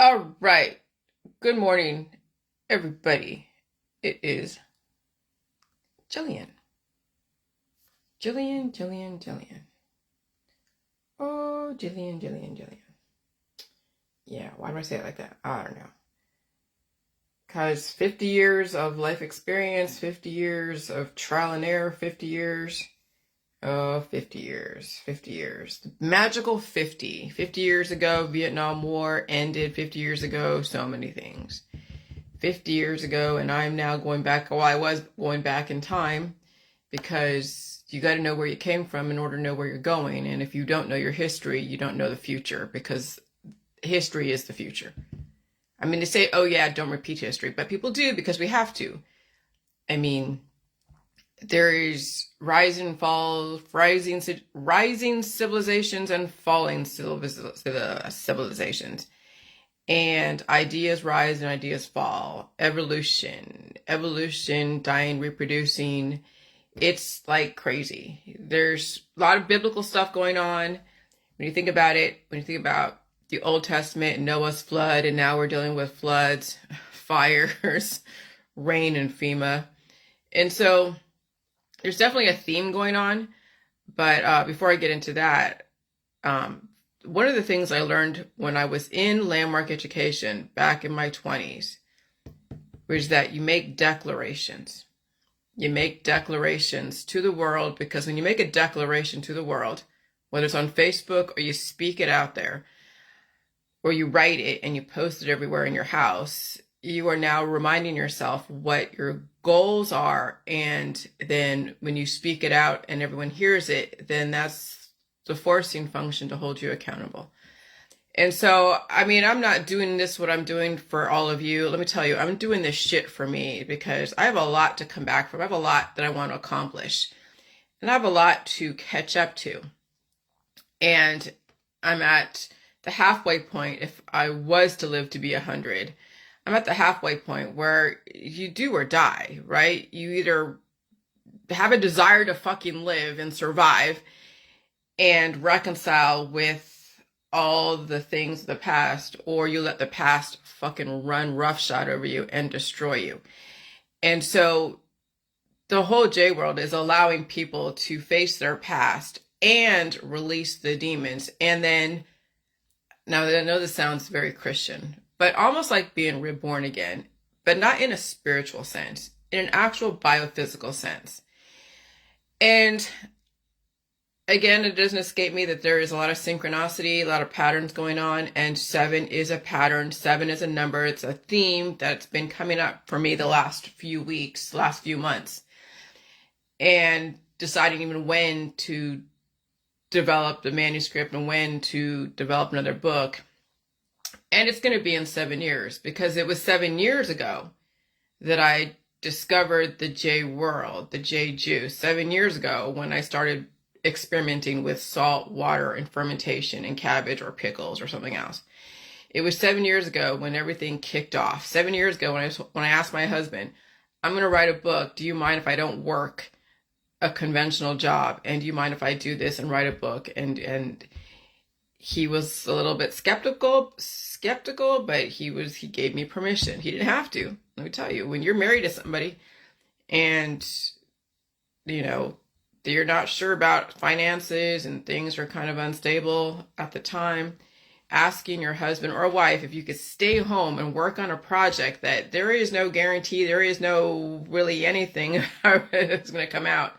All right. Good morning, everybody. It is Jillian. Jillian. Oh, Jillian. Yeah, why do I say it like that? I don't know. Because 50 years of life experience, 50 years of trial and error, 50 years. Oh, 50 years. 50 years. The magical 50. 50 years ago, Vietnam War ended. 50 years ago, so many things. 50 years ago, and I'm now going back. Well, I was going back in time because you got to know where you came from in order to know where you're going. And if you don't know your history, you don't know the future, because history is the future. I mean, they say, oh yeah, don't repeat history, but people do because we have to. I mean, there is rising civilizations and falling civilizations. And ideas rise and ideas fall. Evolution, dying, reproducing. It's like crazy. There's a lot of biblical stuff going on. When you think about it, when you think about the Old Testament, Noah's flood, and now we're dealing with floods, fires, rain, and FEMA. And so there's definitely a theme going on. But before I get into that, one of the things I learned when I was in landmark education back in my 20s was that you make declarations. You make declarations to the world, because when you make a declaration to the world, whether it's on Facebook or you speak it out there, or you write it and you post it everywhere in your house, you are now reminding yourself what your goals are. And then when you speak it out and everyone hears it, then that's the forcing function to hold you accountable. And so, I mean, I'm not doing this, what I'm doing for all of you. Let me tell you, I'm doing this shit for me because I have a lot to come back from. I have a lot that I want to accomplish, and I have a lot to catch up to. And I'm at the halfway point. If I was to live to be 100, I'm at the halfway point where you do or die, right? You either have a desire to fucking live and survive and reconcile with all the things of the past, or you let the past fucking run roughshod over you and destroy you. And so the whole J world is allowing people to face their past and release the demons. And then, now I know this sounds very Christian, but almost like being reborn again, but not in a spiritual sense, in an actual biophysical sense. And again, it doesn't escape me that there is a lot of synchronicity, a lot of patterns going on, and 7 is a pattern. 7 is a number. It's a theme that's been coming up for me the last few weeks, last few months, and deciding even when to develop the manuscript and when to develop another book. And it's going to be in 7 years, because it was 7 years ago that I discovered the J world, the J juice. 7 years ago when I started experimenting with salt, water, and fermentation and cabbage or pickles or something else. It was 7 years ago when everything kicked off. 7 years ago when I asked my husband, I'm going to write a book. Do you mind if I don't work a conventional job? And do you mind if I do this and write a book? And he was a little bit skeptical, but he gave me permission. He didn't have to. Let me tell you, when you're married to somebody and, you know, you're not sure about finances and things are kind of unstable at the time, asking your husband or wife if you could stay home and work on a project that there is no guarantee, there is no really anything that's going to come out.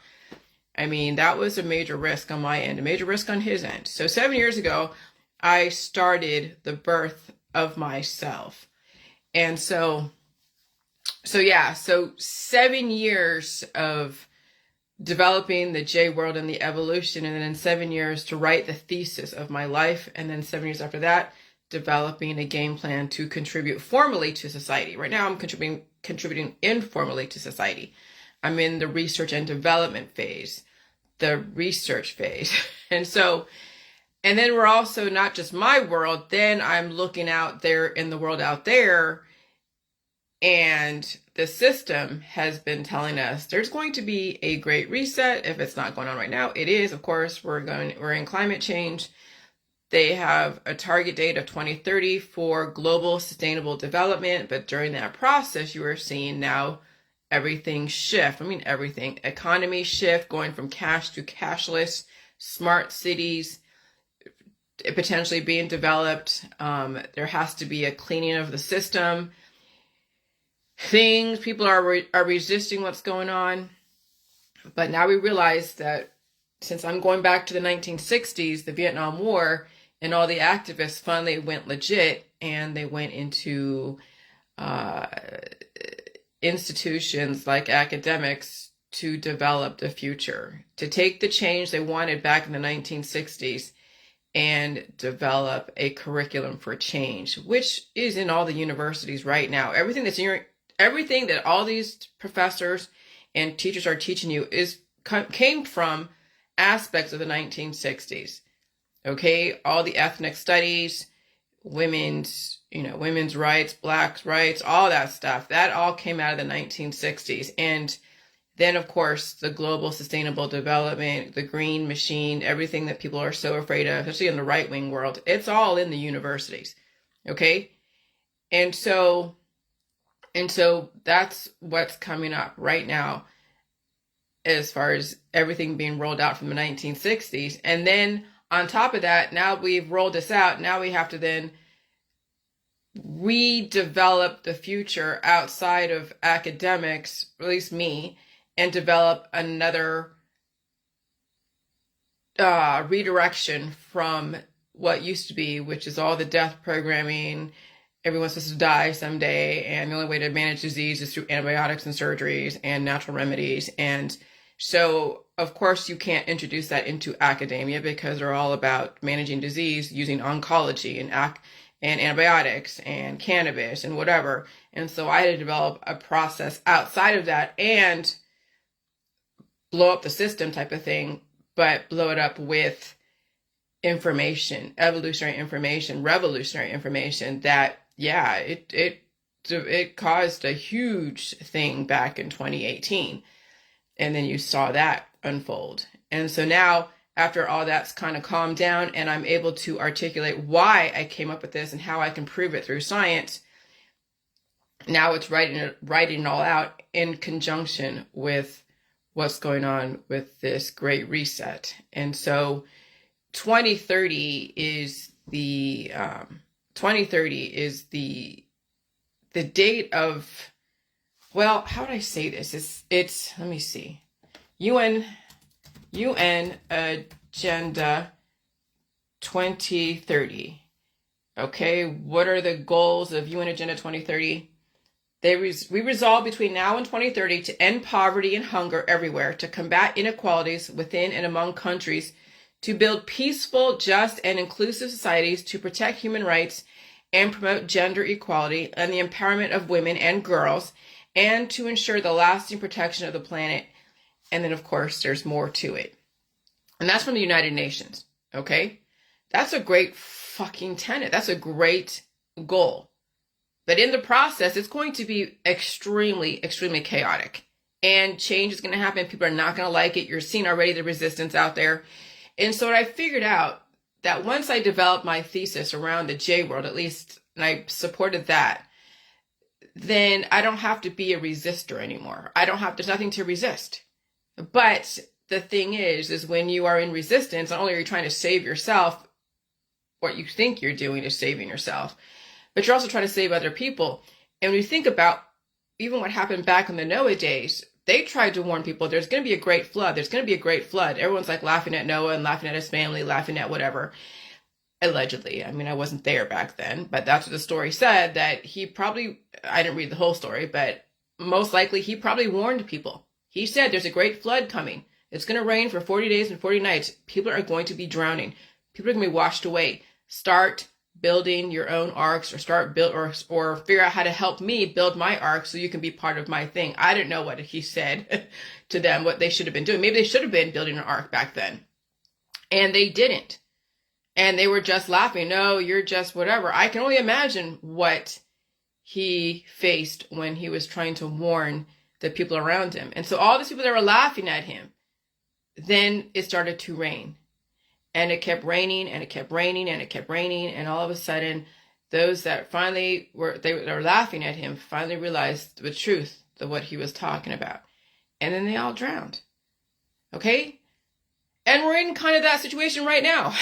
I mean, that was a major risk on my end, a major risk on his end. So 7 years ago, I started the birth of myself. And so 7 years of developing the J world and the evolution, and then 7 years to write the thesis of my life, and then 7 years after that, developing a game plan to contribute formally to society. Right now, I'm contributing informally to society. I'm in the research and development phase, the research phase. And then we're also not just my world, then I'm looking out there in the world out there, and the system has been telling us there's going to be a great reset. If it's not going on right now, it is. Of course, we're in climate change. They have a target date of 2030 for global sustainable development, but during that process, you are seeing now everything shift. I mean, everything. Economy shift, going from cash to cashless, smart cities potentially being developed. There has to be a cleaning of the system. People are resisting what's going on. But now we realize that since I'm going back to the 1960s, the Vietnam War, and all the activists finally went legit and they went into institutions like academics to develop the future, to take the change they wanted back in the 1960s and develop a curriculum for change, which is in all the universities right now. Everything that all these professors and teachers are teaching you came from aspects of the 1960s. Okay, all the ethnic studies, women's rights, blacks' rights, all that stuff, that all came out of the 1960s. And then, of course, the global sustainable development, the green machine, everything that people are so afraid of, especially in the right-wing world, it's all in the universities. Okay, and so that's what's coming up right now as far as everything being rolled out from the 1960s. And then on top of that, now we've rolled this out, now we have to then redevelop the future outside of academics, at least me, and develop another redirection from what used to be, which is all the death programming. Everyone's supposed to die someday, and the only way to manage disease is through antibiotics and surgeries and natural remedies. And so, of course, you can't introduce that into academia because they're all about managing disease using oncology and antibiotics and cannabis and whatever. And so I had to develop a process outside of that and blow up the system type of thing, but blow it up with information, evolutionary information, revolutionary information that, yeah, it caused a huge thing back in 2018. And then you saw that unfold. And so now, after all that's kind of calmed down and I'm able to articulate why I came up with this and how I can prove it through science, now it's writing it all out in conjunction with what's going on with this great reset. And so 2030 is the date of, well, how would I say this? It's let me see. UN Agenda 2030. Okay, what are the goals of UN Agenda 2030? We resolve between now and 2030 to end poverty and hunger everywhere, to combat inequalities within and among countries, to build peaceful, just, and inclusive societies, to protect human rights and promote gender equality and the empowerment of women and girls, and to ensure the lasting protection of the planet. And then, of course, there's more to it. And that's from the United Nations, okay? That's a great fucking tenet. That's a great goal. But in the process, it's going to be extremely, extremely chaotic. And change is going to happen. People are not going to like it. You're seeing already the resistance out there. And so I figured out that once I developed my thesis around the J world, at least, and I supported that, then I don't have to be a resistor anymore. There's nothing to resist. But the thing is when you are in resistance, not only are you trying to save yourself, what you think you're doing is saving yourself, but you're also trying to save other people. And when you think about even what happened back in the Noah days, they tried to warn people there's going to be a great flood. There's going to be a great flood. Everyone's like laughing at Noah and laughing at his family, laughing at whatever. Allegedly. I mean, I wasn't there back then, but that's what the story said, that he probably, I didn't read the whole story, but most likely he probably warned people. He said there's a great flood coming. It's going to rain for 40 days and 40 nights. People are going to be drowning. People are going to be washed away. Start building your own arcs, or figure out how to help me build my ark so you can be part of my thing. I didn't know what he said to them, what they should have been doing. Maybe they should have been building an ark back then. And they didn't. And they were just laughing. No, you're just whatever. I can only imagine what he faced when he was trying to warn the people around him. And so all these people that were laughing at him, then it started to rain. And it kept raining and it kept raining and it kept raining. And all of a sudden, those that finally they were laughing at him finally realized the truth of what he was talking about. And then they all drowned. Okay? And we're in kind of that situation right now.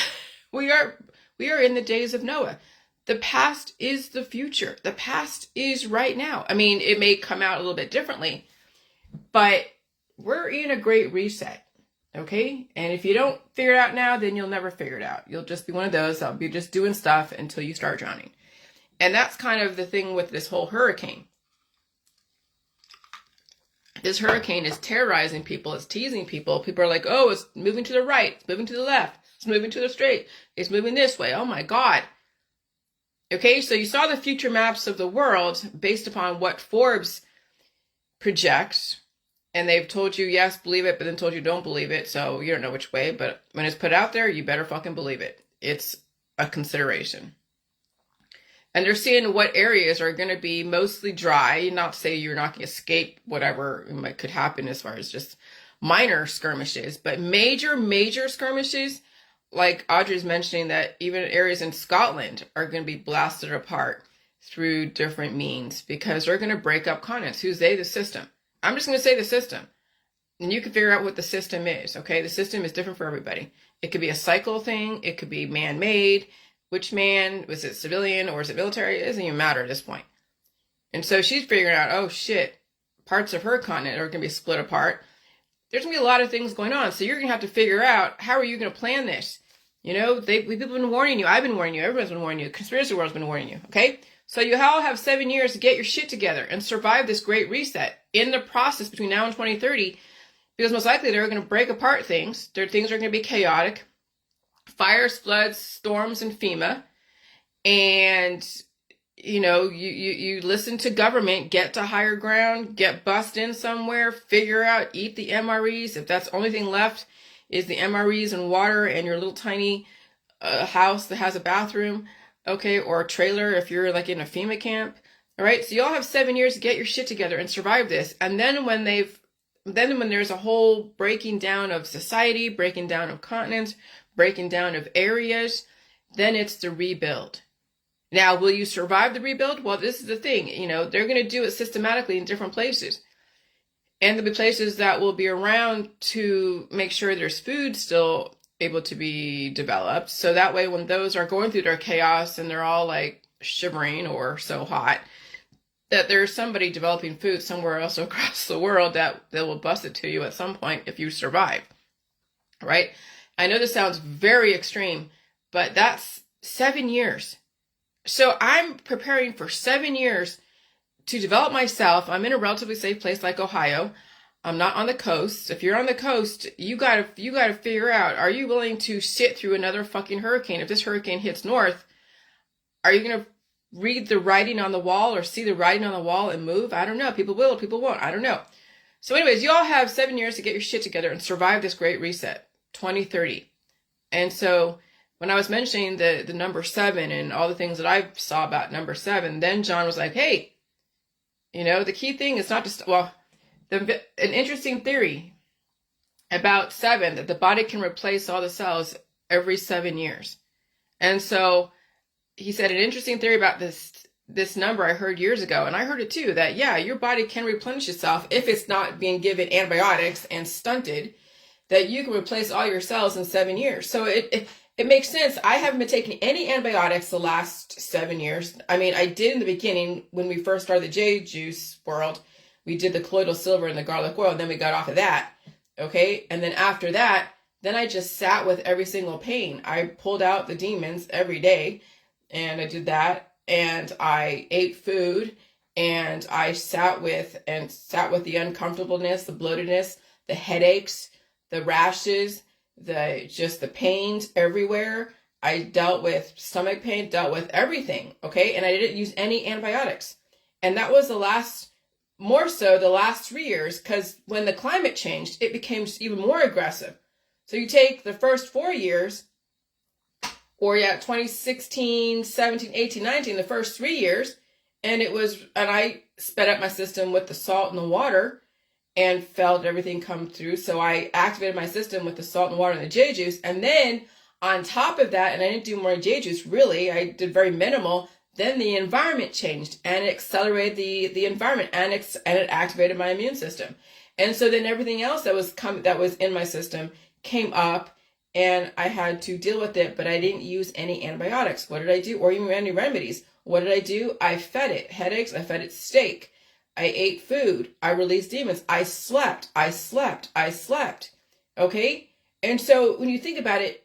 We are in the days of Noah. The past is the future. The past is right now. I mean, it may come out a little bit differently, but we're in a great reset. Okay? And if you don't figure it out now, then you'll never figure it out. You'll just be one of those that'll be just doing stuff until you start drowning. And that's kind of the thing with this whole hurricane. This hurricane is terrorizing people. It's teasing people. People are like, oh, it's moving to the right. It's moving to the left. It's moving to the straight. It's moving this way. Oh my God. Okay, so you saw the future maps of the world based upon what Forbes projects. And they've told you, yes, believe it, but then told you don't believe it. So you don't know which way. But when it's put out there, you better fucking believe it. It's a consideration. And they're seeing what areas are going to be mostly dry. Not to say you're not going to escape whatever could happen as far as just minor skirmishes. But major skirmishes, like Audrey's mentioning, that even areas in Scotland are going to be blasted apart through different means. Because they're going to break up continents. Who's they? The system. I'm just going to say the system. And you can figure out what the system is. Okay, the system is different for everybody. It could be a cycle thing. It could be man-made. Which man, was it civilian or is it military? It doesn't even matter at this point. And so she's figuring out, oh shit, parts of her continent are going to be split apart. There's going to be a lot of things going on. So you're going to have to figure out, how are you going to plan this? You know, people have been warning you. I've been warning you. Everyone's been warning you. Conspiracy world's been warning you. Okay? So you all have 7 years to get your shit together and survive this great reset in the process between now and 2030. Because most likely they're going to break apart things. Things are going to be chaotic. Fires, floods, storms, and FEMA. And, you know, you listen to government, get to higher ground, get bussed in somewhere, figure out, eat the MREs. If that's the only thing left is the MREs and water and your little tiny house that has a bathroom, okay, or a trailer if you're like in a FEMA camp. All right, so you all have 7 years to get your shit together and survive this. And then when there's a whole breaking down of society, breaking down of continents, breaking down of areas, then it's the rebuild. Now, will you survive the rebuild? Well, this is the thing. You know, they're going to do it systematically in different places. And there'll be places that will be around to make sure there's food still able to be developed. So that way, when those are going through their chaos and they're all like shivering or so hot, that there's somebody developing food somewhere else across the world that will bust it to you at some point if you survive. Right? I know this sounds very extreme, but that's 7 years. So I'm preparing for 7 years to develop myself. I'm in a relatively safe place like Ohio. I'm not on the coast. If you're on the coast, you gotta figure out, are you willing to sit through another fucking hurricane? If this hurricane hits north, are you gonna read the writing on the wall or see the writing on the wall and move? I don't know. People will, people won't. I don't know. So anyways, you all have 7 years to get your shit together and survive this great reset. 2030. And so when I was mentioning the number 7 and all the things that I saw about number 7, then John was like, hey, you know, the key thing is not just, an interesting theory about 7, that the body can replace all the cells every 7 years. And so he said an interesting theory about this number I heard years ago, and I heard it too, that yeah, your body can replenish itself if it's not being given antibiotics and stunted, that you can replace all your cells in 7 years. So it makes sense. I haven't been taking any antibiotics the last 7 years. I mean, I did in the beginning when we first started the J juice world. We did the colloidal silver and the garlic oil, and then we got off of that. Okay? And then after that, then I just sat with every single pain. I pulled out the demons every day, and I did that. And I ate food, and I sat with the uncomfortableness, the bloatedness, the headaches, the rashes, the pains everywhere. I dealt with stomach pain, dealt with everything, okay? And I didn't use any antibiotics. And that was more so the last 3 years, because when the climate changed, it became even more aggressive. So you take the first 4 years, or 2016, 17, 18, 19, the first 3 years, and I sped up my system with the salt and the water, and felt everything come through. So I activated my system with the salt and water and the J juice. And then On top of that, and I didn't do more J juice, really, I did very minimal. Then the environment changed and it accelerated the environment and it activated my immune system. And so then everything else that was in my system came up and I had to deal with it, but I didn't use any antibiotics. What did I do? Or even any remedies. What did I do? I fed it headaches. I fed it steak. I ate food. I released demons. I slept. Okay? And so when you think about it,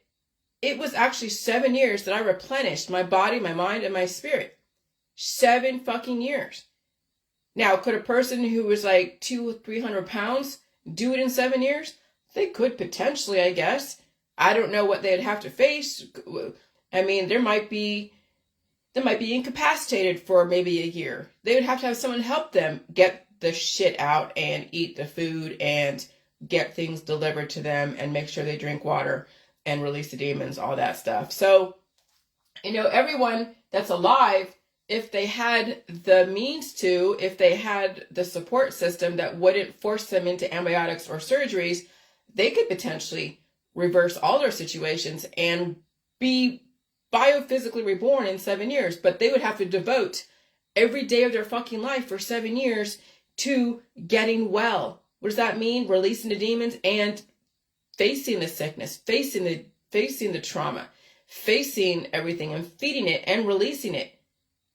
it was actually 7 years that I replenished my body, my mind, and my spirit. 7 fucking years. Now, could a person who was like 200-300 pounds do it in 7 years? They could potentially, I guess. I don't know what they'd have to face. I mean, they might be incapacitated for maybe a year. They would have to have someone help them get the shit out and eat the food and get things delivered to them and make sure they drink water and release the demons, all that stuff. So, everyone that's alive, if they had the means to, if they had the support system that wouldn't force them into antibiotics or surgeries, they could potentially reverse all their situations and be biophysically reborn in 7 years. But they would have to devote every day of their fucking life for 7 years to getting well. What does that mean? Releasing the demons and facing the sickness, facing the trauma, facing everything and feeding it and releasing it.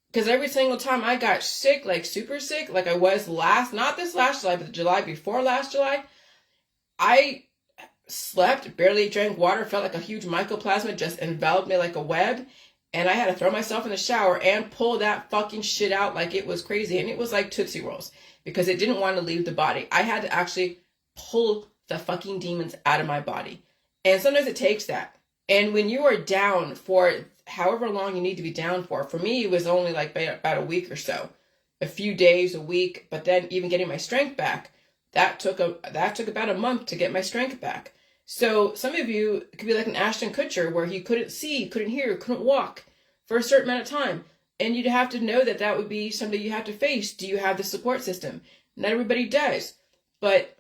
Because every single time I got sick, like super sick, like I was not this last July, but the July before last July, I slept, barely drank water, felt like a huge mycoplasma just enveloped me like a web. And I had to throw myself in the shower and pull that fucking shit out like it was crazy. And it was like Tootsie Rolls because it didn't want to leave the body. I had to actually pull the fucking demons out of my body. And sometimes it takes that. And when you are down for however long you need to be down for me, it was only like about a week or so, a few days, a week, but then even getting my strength back, that took about a month to get my strength back. So some of you could be like an Ashton Kutcher where he couldn't see, couldn't hear, couldn't walk for a certain amount of time. And you'd have to know that would be something you have to face. Do you have the support system? Not everybody does. But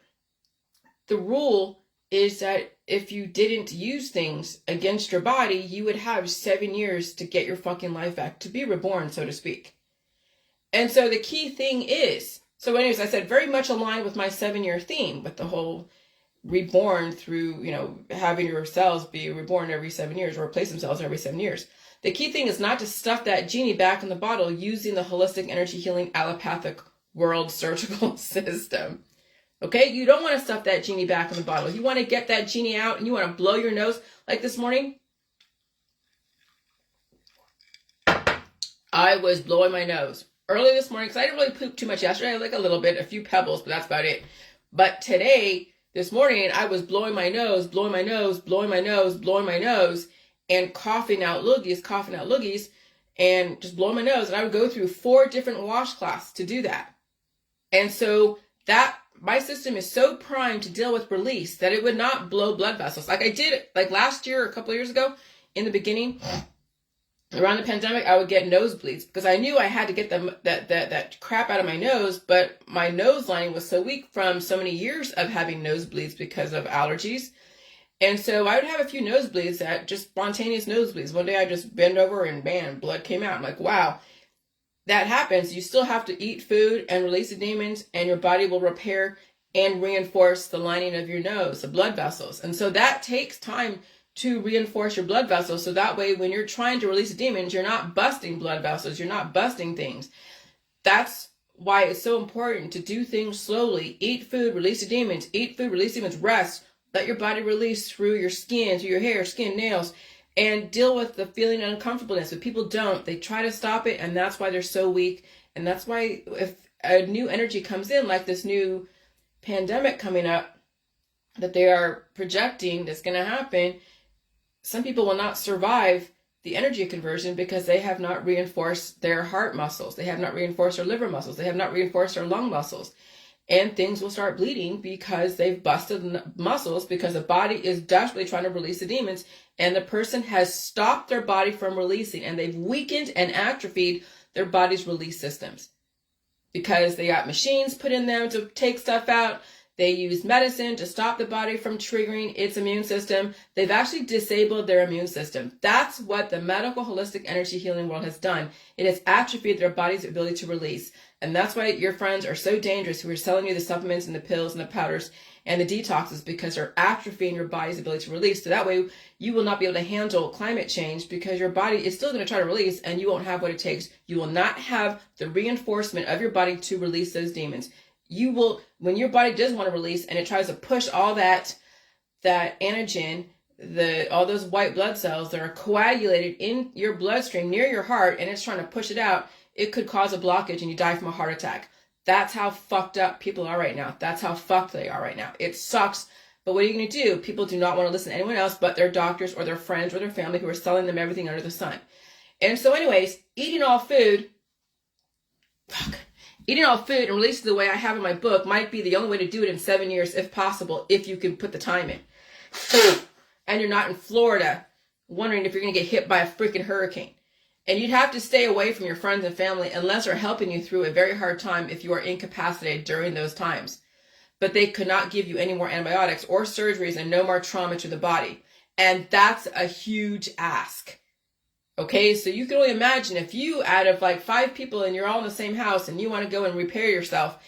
the rule is that if you didn't use things against your body, you would have 7 years to get your fucking life back, to be reborn, so to speak. And so the key thing is, so anyways, I said very much aligned with my 7-year theme, with the whole reborn through, having your cells be reborn every 7 years or replace themselves every 7 years. The key thing is not to stuff that genie back in the bottle using the holistic energy healing allopathic world surgical system. Okay, you don't want to stuff that genie back in the bottle. You want to get that genie out and you want to blow your nose. Like this morning, I was blowing my nose. Early this morning, because I didn't really poop too much yesterday. I had like a little bit, a few pebbles, but that's about it. But today, this morning, I was blowing my nose, and coughing out loogies, and just blowing my nose. And I would go through 4 different washcloths to do that. And so my system is so primed to deal with release that it would not blow blood vessels. Like I did, like last year, a couple of years ago, in the beginning, around the pandemic, I would get nosebleeds because I knew I had to get that crap out of my nose, but my nose lining was so weak from so many years of having nosebleeds because of allergies. And so I would have a few nosebleeds, that just spontaneous nosebleeds. One day I just bend over and bam, blood came out. I'm like, wow. That happens. You still have to eat food and release the demons, and your body will repair and reinforce the lining of your nose, the blood vessels. And so that takes time to reinforce your blood vessels. So that way, when you're trying to release the demons, you're not busting blood vessels. You're not busting things. That's why it's so important to do things slowly. Eat food, release the demons. Eat food, release demons. Rest. Let your body release through your skin, through your hair, skin, nails. And deal with the feeling of uncomfortableness. But people don't. They try to stop it, and that's why they're so weak. And that's why if a new energy comes in, like this new pandemic coming up that they are projecting that's going to happen, some people will not survive the energy conversion because they have not reinforced their heart muscles. They have not reinforced their liver muscles. They have not reinforced their lung muscles. And things will start bleeding because they've busted muscles, because the body is desperately trying to release the demons, and the person has stopped their body from releasing, and they've weakened and atrophied their body's release systems because they got machines put in them to take stuff out. They use medicine to stop the body from triggering its immune system. They've actually disabled their immune system. That's what the medical holistic energy healing world has done. It has atrophied their body's ability to release. And that's why your friends are so dangerous who are selling you the supplements and the pills and the powders and the detoxes, because they're atrophying your body's ability to release. So that way you will not be able to handle climate change, because your body is still going to try to release and you won't have what it takes. You will not have the reinforcement of your body to release those demons. You will, when your body does want to release and it tries to push all that antigen, all those white blood cells that are coagulated in your bloodstream near your heart, and it's trying to push it out, it could cause a blockage and you die from a heart attack. That's how fucked up people are right now. That's how fucked they are right now. It sucks. But what are you going to do? People do not want to listen to anyone else but their doctors or their friends or their family who are selling them everything under the sun. And so anyways, eating all food and releasing the way I have in my book might be the only way to do it in 7 years, if possible, if you can put the time in. And you're not in Florida wondering if you're going to get hit by a freaking hurricane. And you'd have to stay away from your friends and family unless they're helping you through a very hard time if you are incapacitated during those times. But they could not give you any more antibiotics or surgeries and no more trauma to the body. And that's a huge ask. Okay, so you can only imagine if you, out of like 5 people and you're all in the same house and you want to go and repair yourself,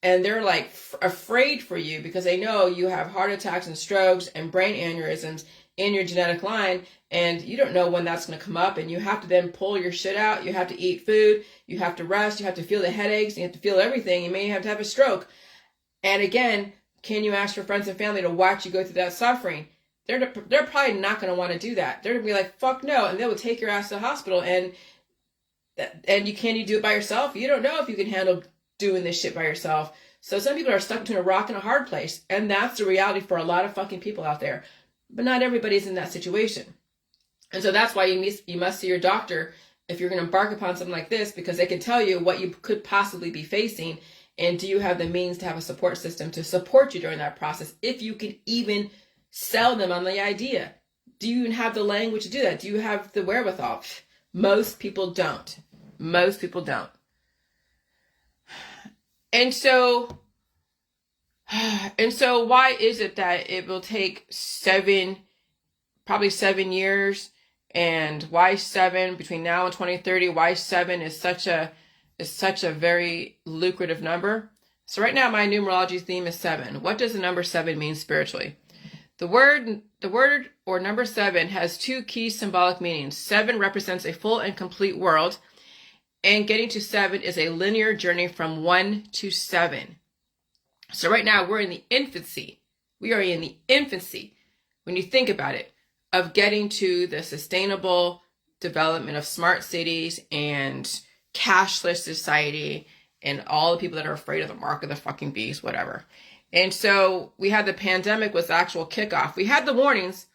and they're like afraid for you because they know you have heart attacks and strokes and brain aneurysms in your genetic line, and you don't know when that's going to come up, and you have to then pull your shit out. You have to eat food, you have to rest, you have to feel the headaches, you have to feel everything. You may have to have a stroke. And again, can you ask your friends and family to watch you go through that suffering? They're probably not going to want to do that. They're going to be like, fuck no, and they will take your ass to the hospital. And can you do it by yourself? You don't know if you can handle doing this shit by yourself. So some people are stuck between a rock and a hard place, and that's the reality for a lot of fucking people out there. But not everybody's in that situation. And so that's why you must see your doctor if you're going to embark upon something like this, because they can tell you what you could possibly be facing, and do you have the means to have a support system to support you during that process, if you can even sell them on the idea. Do you even have the language to do that? Do you have the wherewithal? Most people don't. Most people don't. And so why is it that it will take probably 7 years, and why 7 between now and 2030? Why 7 is such a very lucrative number? So right now my numerology theme is 7. What does the number 7 mean spiritually? The word or number 7 has 2 key symbolic meanings. 7 represents a full and complete world, and getting to 7 is a linear journey from 1 to 7. So right now we're in the infancy. We are in the infancy, when you think about it, of getting to the sustainable development of smart cities and cashless society and all the people that are afraid of the mark of the fucking beast, whatever. And so we had the pandemic was the actual kickoff. We had the warnings.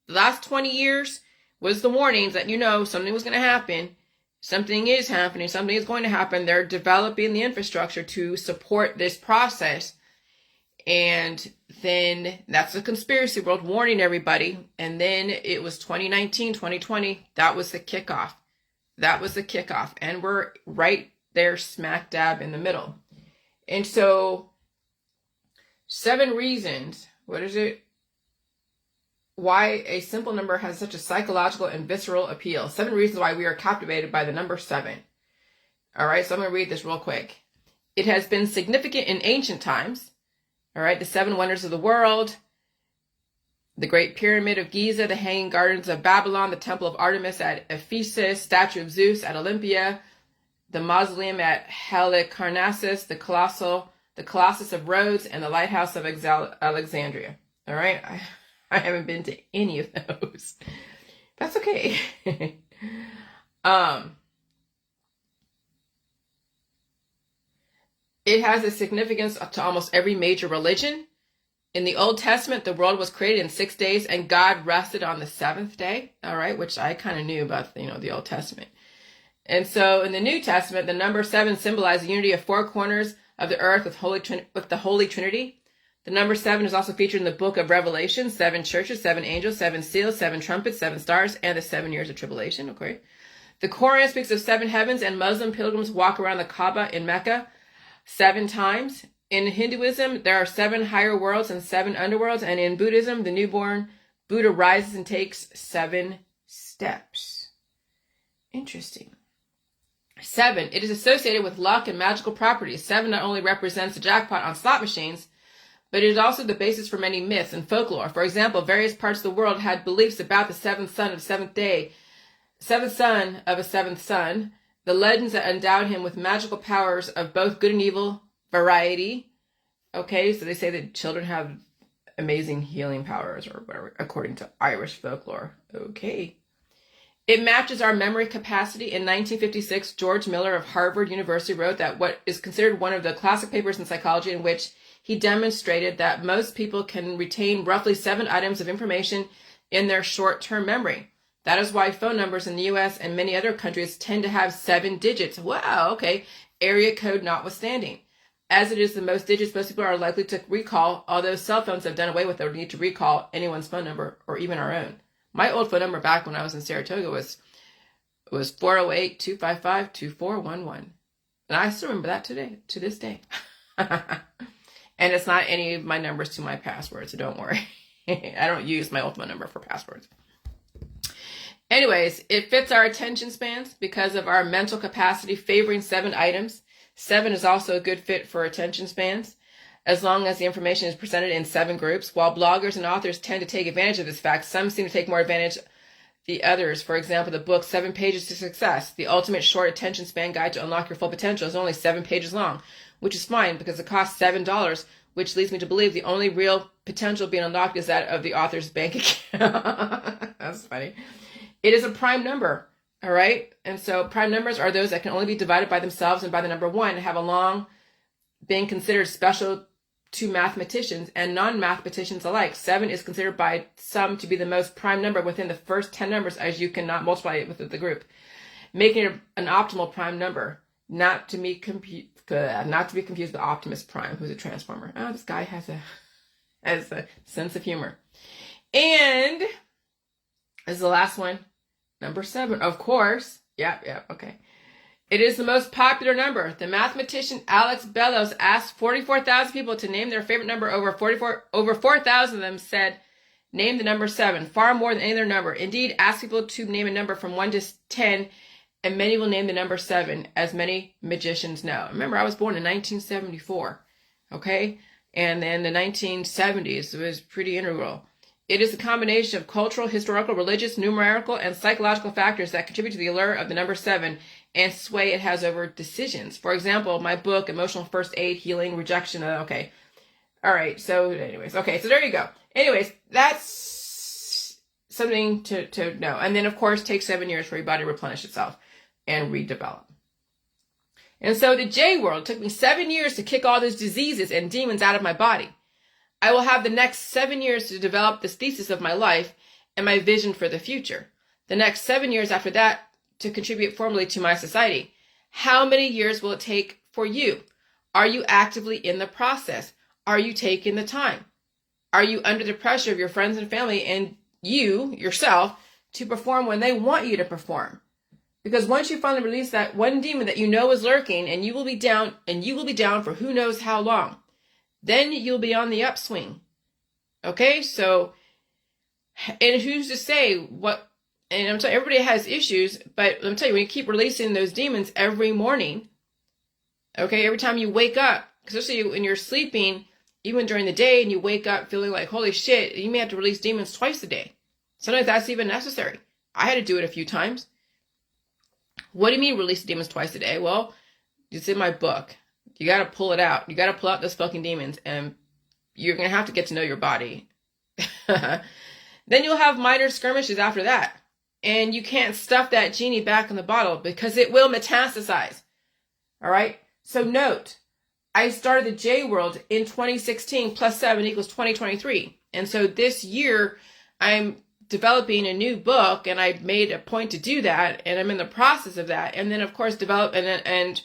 The last 20 years was the warnings that, something was going to happen. Something is happening. Something is going to happen. They're developing the infrastructure to support this process. And then that's the conspiracy world warning everybody. And then it was 2019, 2020. That was the kickoff. And we're right there smack dab in the middle. And so 7 reasons, what is it? Why a simple number has such a psychological and visceral appeal. 7 reasons why we are captivated by the number 7. All right, so I'm going to read this real quick. It has been significant in ancient times. All right, the 7 wonders of the world, the Great Pyramid of Giza, the Hanging Gardens of Babylon, the Temple of Artemis at Ephesus, Statue of Zeus at Olympia, the Mausoleum at Halicarnassus, the Colossus of Rhodes, and the Lighthouse of Alexandria. All right, I haven't been to any of those. That's okay. It has a significance to almost every major religion. In the Old Testament, the world was created in 6 days, and God rested on the 7th day. All right, which I kind of knew about, the Old Testament. And so in the New Testament, the number 7 symbolizes the unity of 4 corners of the earth with the Holy Trinity. The number 7 is also featured in the book of Revelation: 7 churches, 7 angels, 7 seals, 7 trumpets, 7 stars, and the 7 years of tribulation. Okay. The Quran speaks of 7 heavens, and Muslim pilgrims walk around the Kaaba in Mecca 7 times. In Hinduism, there are 7 higher worlds and 7 underworlds. And in Buddhism, the newborn Buddha rises and takes 7 steps. Interesting. 7, it is associated with luck and magical properties. 7 not only represents the jackpot on slot machines, but it is also the basis for many myths and folklore. For example, various parts of the world had beliefs about the 7th son of the 7th day, 7th son of a 7th son, the legends that endowed him with magical powers of both good and evil variety. Okay, so they say that children have amazing healing powers or whatever, according to Irish folklore. Okay. It matches our memory capacity. In 1956, George Miller of Harvard University wrote that what is considered one of the classic papers in psychology, in which he demonstrated that most people can retain roughly 7 items of information in their short-term memory. That is why phone numbers in the US and many other countries tend to have 7 digits. Wow, okay. Area code notwithstanding. As it is the most digits most people are likely to recall, although cell phones have done away with the need to recall anyone's phone number or even our own. My old phone number back when I was in Saratoga was 408-255-2411. And I still remember that to this day. And it's not any of my numbers to my password, so don't worry. I don't use my old phone number for passwords. Anyways, it fits our attention spans because of our mental capacity favoring 7 items. 7 is also a good fit for attention spans, as long as the information is presented in 7 groups. While bloggers and authors tend to take advantage of this fact, some seem to take more advantage the others. For example, the book 7 Pages to Success, the ultimate short attention span guide to unlock your full potential, is only 7 pages long, which is fine because it costs $7, which leads me to believe the only real potential being unlocked is that of the author's bank account. That's funny. It is a prime number. All right. And so prime numbers are those that can only be divided by themselves and by the number 1, have a long been considered special to mathematicians and non-mathematicians alike. 7 is considered by some to be the most prime number within the first 10 numbers, as you cannot multiply it with the group, making it an optimal prime number, not to be confused with Optimus Prime, who's a transformer. Oh, this guy has a sense of humor. And this is the last one. Number 7, of course. Yep, okay. It is the most popular number. The mathematician Alex Bellows asked 44,000 people to name their favorite number. Over 4,000 of them said, name the number 7, far more than any other number. Indeed, ask people to name a number from 1 to 10, and many will name the number 7, as many magicians know. Remember, I was born in 1974, okay? And then the 1970s was pretty integral. It is a combination of cultural, historical, religious, numerical, and psychological factors that contribute to the allure of the number 7 and sway it has over decisions. For example, my book, Emotional First Aid, Healing, Rejection. Okay. All right. So anyways, okay. So there you go. Anyways, that's something to know. And then, of course, it takes 7 years for your body to replenish itself and redevelop. And so the J world took me 7 years to kick all those diseases and demons out of my body. I will have the next 7 years to develop this thesis of my life and my vision for the future. The next 7 years after that to contribute formally to my society. How many years will it take for you? Are you actively in the process? Are you taking the time? Are you under the pressure of your friends and family and you, yourself, to perform when they want you to perform? Because once you finally release that one demon that you know is lurking, and you will be down for who knows how long, then you'll be on the upswing. Okay, so, and who's to say what, and I'm telling you, everybody has issues, but let me tell you, when you keep releasing those demons every morning, okay, every time you wake up, especially when you're sleeping, even during the day, and you wake up feeling like, holy shit, you may have to release demons twice a day. Sometimes that's even necessary. I had to do it a few times. What do you mean release demons twice a day? Well, it's in my book. You got to pull it out. You got to pull out those fucking demons, and you're going to have to get to know your body. Then you'll have minor skirmishes after that. And you can't stuff that genie back in the bottle because it will metastasize. All right? So note, I started the J World in 2016 plus 7 equals 2023. And so this year, I'm developing a new book, and I made a point to do that, and I'm in the process of that. And then, of course, develop and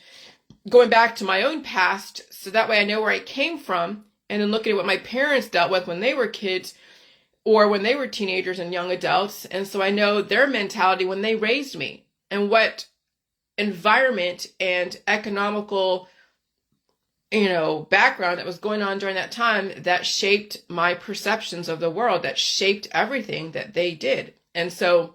going back to my own past, so that way I know where I came from, and then looking at what my parents dealt with when they were kids or when they were teenagers and young adults. And so I know their mentality when they raised me and what environment and economical background that was going on during that time that shaped my perceptions of the world, that shaped everything that they did. And so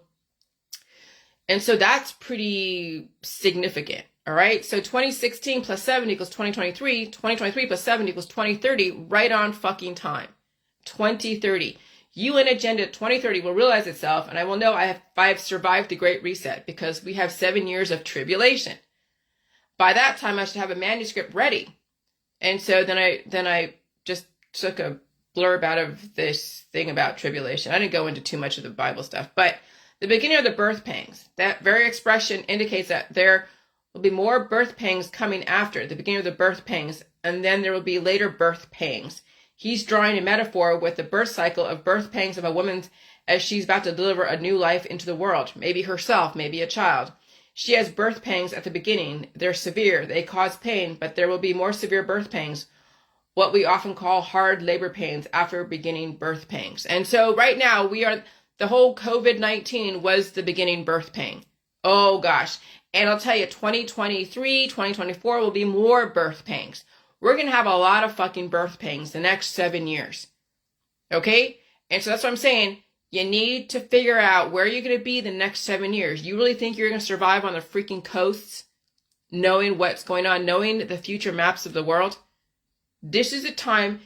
that's pretty significant. All right. So 2016 plus 7 equals 2023. 2023 plus 7 equals 2030. Right on fucking time. 2030. UN Agenda 2030 will realize itself, and I will know I've survived the Great Reset because we have 7 years of tribulation. By that time, I should have a manuscript ready. And so then I just took a blurb out of this thing about tribulation. I didn't go into too much of the Bible stuff, but the beginning of the birth pangs, that very expression indicates that there will be more birth pangs coming after the beginning of the birth pangs, and then there will be later birth pangs. He's drawing a metaphor with the birth cycle of birth pangs of a woman as she's about to deliver a new life into the world, maybe herself, maybe a child. She has birth pangs at the beginning. They're severe. They cause pain, but there will be more severe birth pangs, what we often call hard labor pains after beginning birth pangs. And so right now the whole COVID-19 was the beginning birth pain. Oh gosh. And I'll tell you, 2023, 2024 will be more birth pangs. We're going to have a lot of fucking birth pangs the next 7 years. Okay? And so that's what I'm saying. You need to figure out where you're going to be the next 7 years. You really think you're going to survive on the freaking coasts, knowing what's going on, knowing the future maps of the world? This is a time,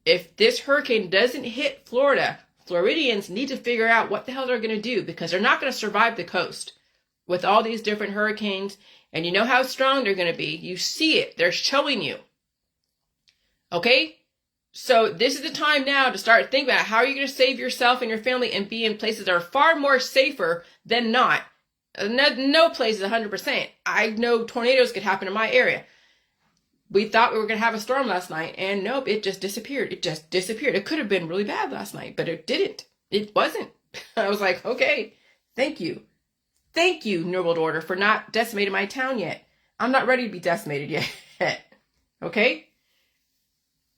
if this hurricane doesn't hit Florida, Floridians need to figure out what the hell they're going to do, because they're not going to survive the coast with all these different hurricanes. And you know how strong they're going to be. You see it. They're showing you. Okay? So this is the time now to start thinking about how are you going to save yourself and your family and be in places that are far more safer than not. No place is 100%. I know tornadoes could happen in my area. We thought we were going to have a storm last night, and nope, it just disappeared. It just disappeared. It could have been really bad last night, but it didn't. It wasn't. I was like, okay, thank you. Thank you, New World Order, for not decimating my town yet. I'm not ready to be decimated yet. Okay?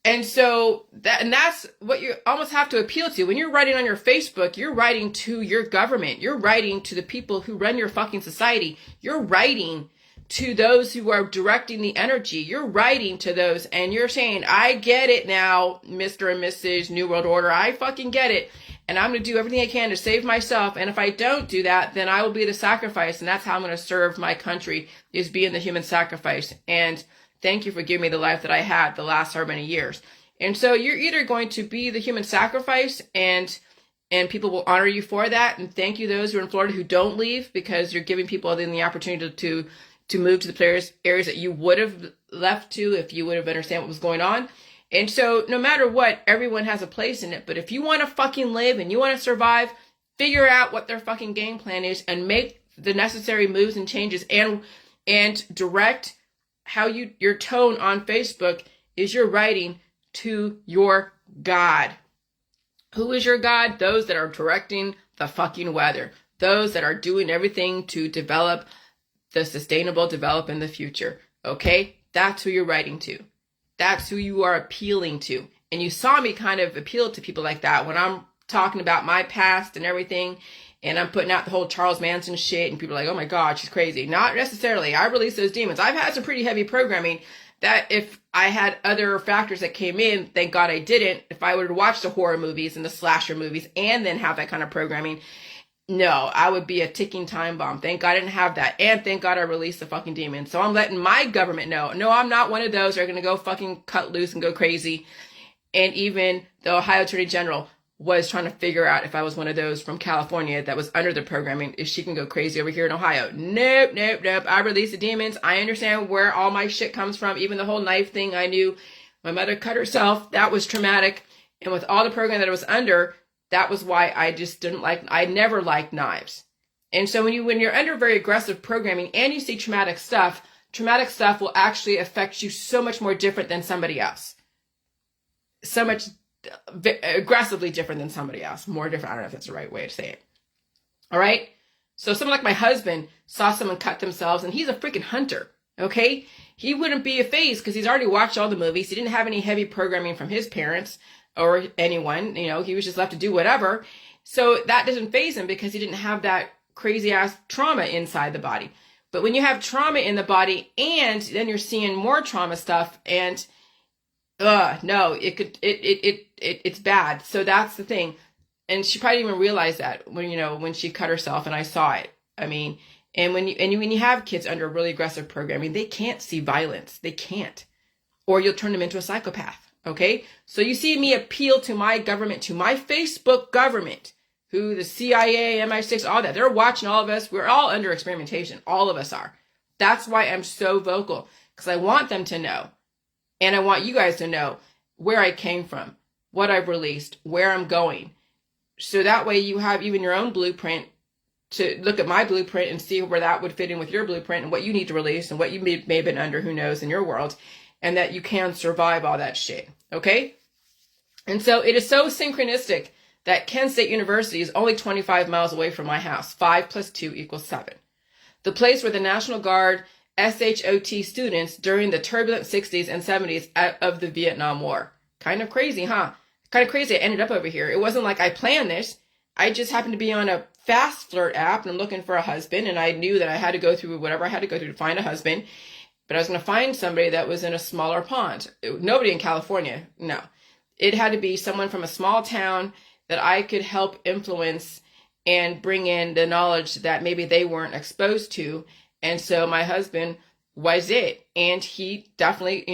And so that's what you almost have to appeal to. When you're writing on your Facebook, you're writing to your government. You're writing to the people who run your fucking society. You're writing to those who are directing the energy. You're writing to those, and you're saying, I get it now, Mr. and Mrs. New World Order. I fucking get it. And I'm going to do everything I can to save myself. And if I don't do that, then I will be the sacrifice. And that's how I'm going to serve my country, is being the human sacrifice. And thank you for giving me the life that I had the last so many years. And so you're either going to be the human sacrifice, and people will honor you for that. And thank you those who are in Florida who don't leave, because you're giving people then the opportunity to move to the areas that you would have left to if you would have understand what was going on. And so no matter what, everyone has a place in it. But if you want to fucking live and you want to survive, figure out what their fucking game plan is and make the necessary moves and changes, and direct how your tone on Facebook is your writing to your God. Who is your God? Those that are directing the fucking weather. Those that are doing everything to develop the sustainable development in the future. Okay? That's who you're writing to. That's who you are appealing to. And you saw me kind of appeal to people like that when I'm talking about my past and everything, and I'm putting out the whole Charles Manson shit, and people are like, oh my God, she's crazy. Not necessarily. I released those demons. I've had some pretty heavy programming that if I had other factors that came in, thank God I didn't. If I would have watched the horror movies and the slasher movies and then have that kind of programming, no, I would be a ticking time bomb. Thank God I didn't have that. And thank God I released the fucking demons. So I'm letting my government know. No, I'm not one of those who are going to go fucking cut loose and go crazy. And even the Ohio Attorney General was trying to figure out if I was one of those from California that was under the programming, if she can go crazy over here in Ohio. Nope. I released the demons. I understand where all my shit comes from. Even the whole knife thing, I knew my mother cut herself. That was traumatic. And with all the program that I was under, that was why I just I never liked knives. And so when you're under very aggressive programming and you see traumatic stuff will actually affect you so much more different than somebody else. So much aggressively different than somebody else. More different. I don't know if that's the right way to say it. All right. So someone like my husband saw someone cut themselves, and he's a freaking hunter. Okay. He wouldn't be phased because he's already watched all the movies. He didn't have any heavy programming from his parents or anyone, he was just left to do whatever. So that doesn't faze him because he didn't have that crazy ass trauma inside the body. But when you have trauma in the body and then you're seeing more trauma stuff, and no, it's bad. So that's the thing. And she probably didn't even realize that when she cut herself, and I saw it. I mean, and when you have kids under a really aggressive programming, they can't see violence. They can't. Or you'll turn them into a psychopath. Okay? So you see me appeal to my government, to my Facebook government, who the CIA, MI6, all that. They're watching all of us. We're all under experimentation. All of us are. That's why I'm so vocal, because I want them to know. And I want you guys to know where I came from, what I've released, where I'm going. So that way you have even your own blueprint to look at my blueprint and see where that would fit in with your blueprint and what you need to release and what you may have been under, who knows, in your world, and that you can survive all that shit. Okay? And so it is so synchronistic that Kent State University is only 25 miles away from my house. 5 + 2 = 7. The place where the National Guard SHOT students during the turbulent 60s and 70s of the Vietnam War. Kind of crazy, huh? Kind of crazy I ended up over here. It wasn't like I planned this. I just happened to be on a fast flirt app and I'm looking for a husband, and I knew that I had to go through whatever I had to go through to find a husband. But I was going to find somebody that was in a smaller pond. Nobody in California. No. It had to be someone from a small town that I could help influence and bring in the knowledge that maybe they weren't exposed to. And so my husband was it. And he definitely,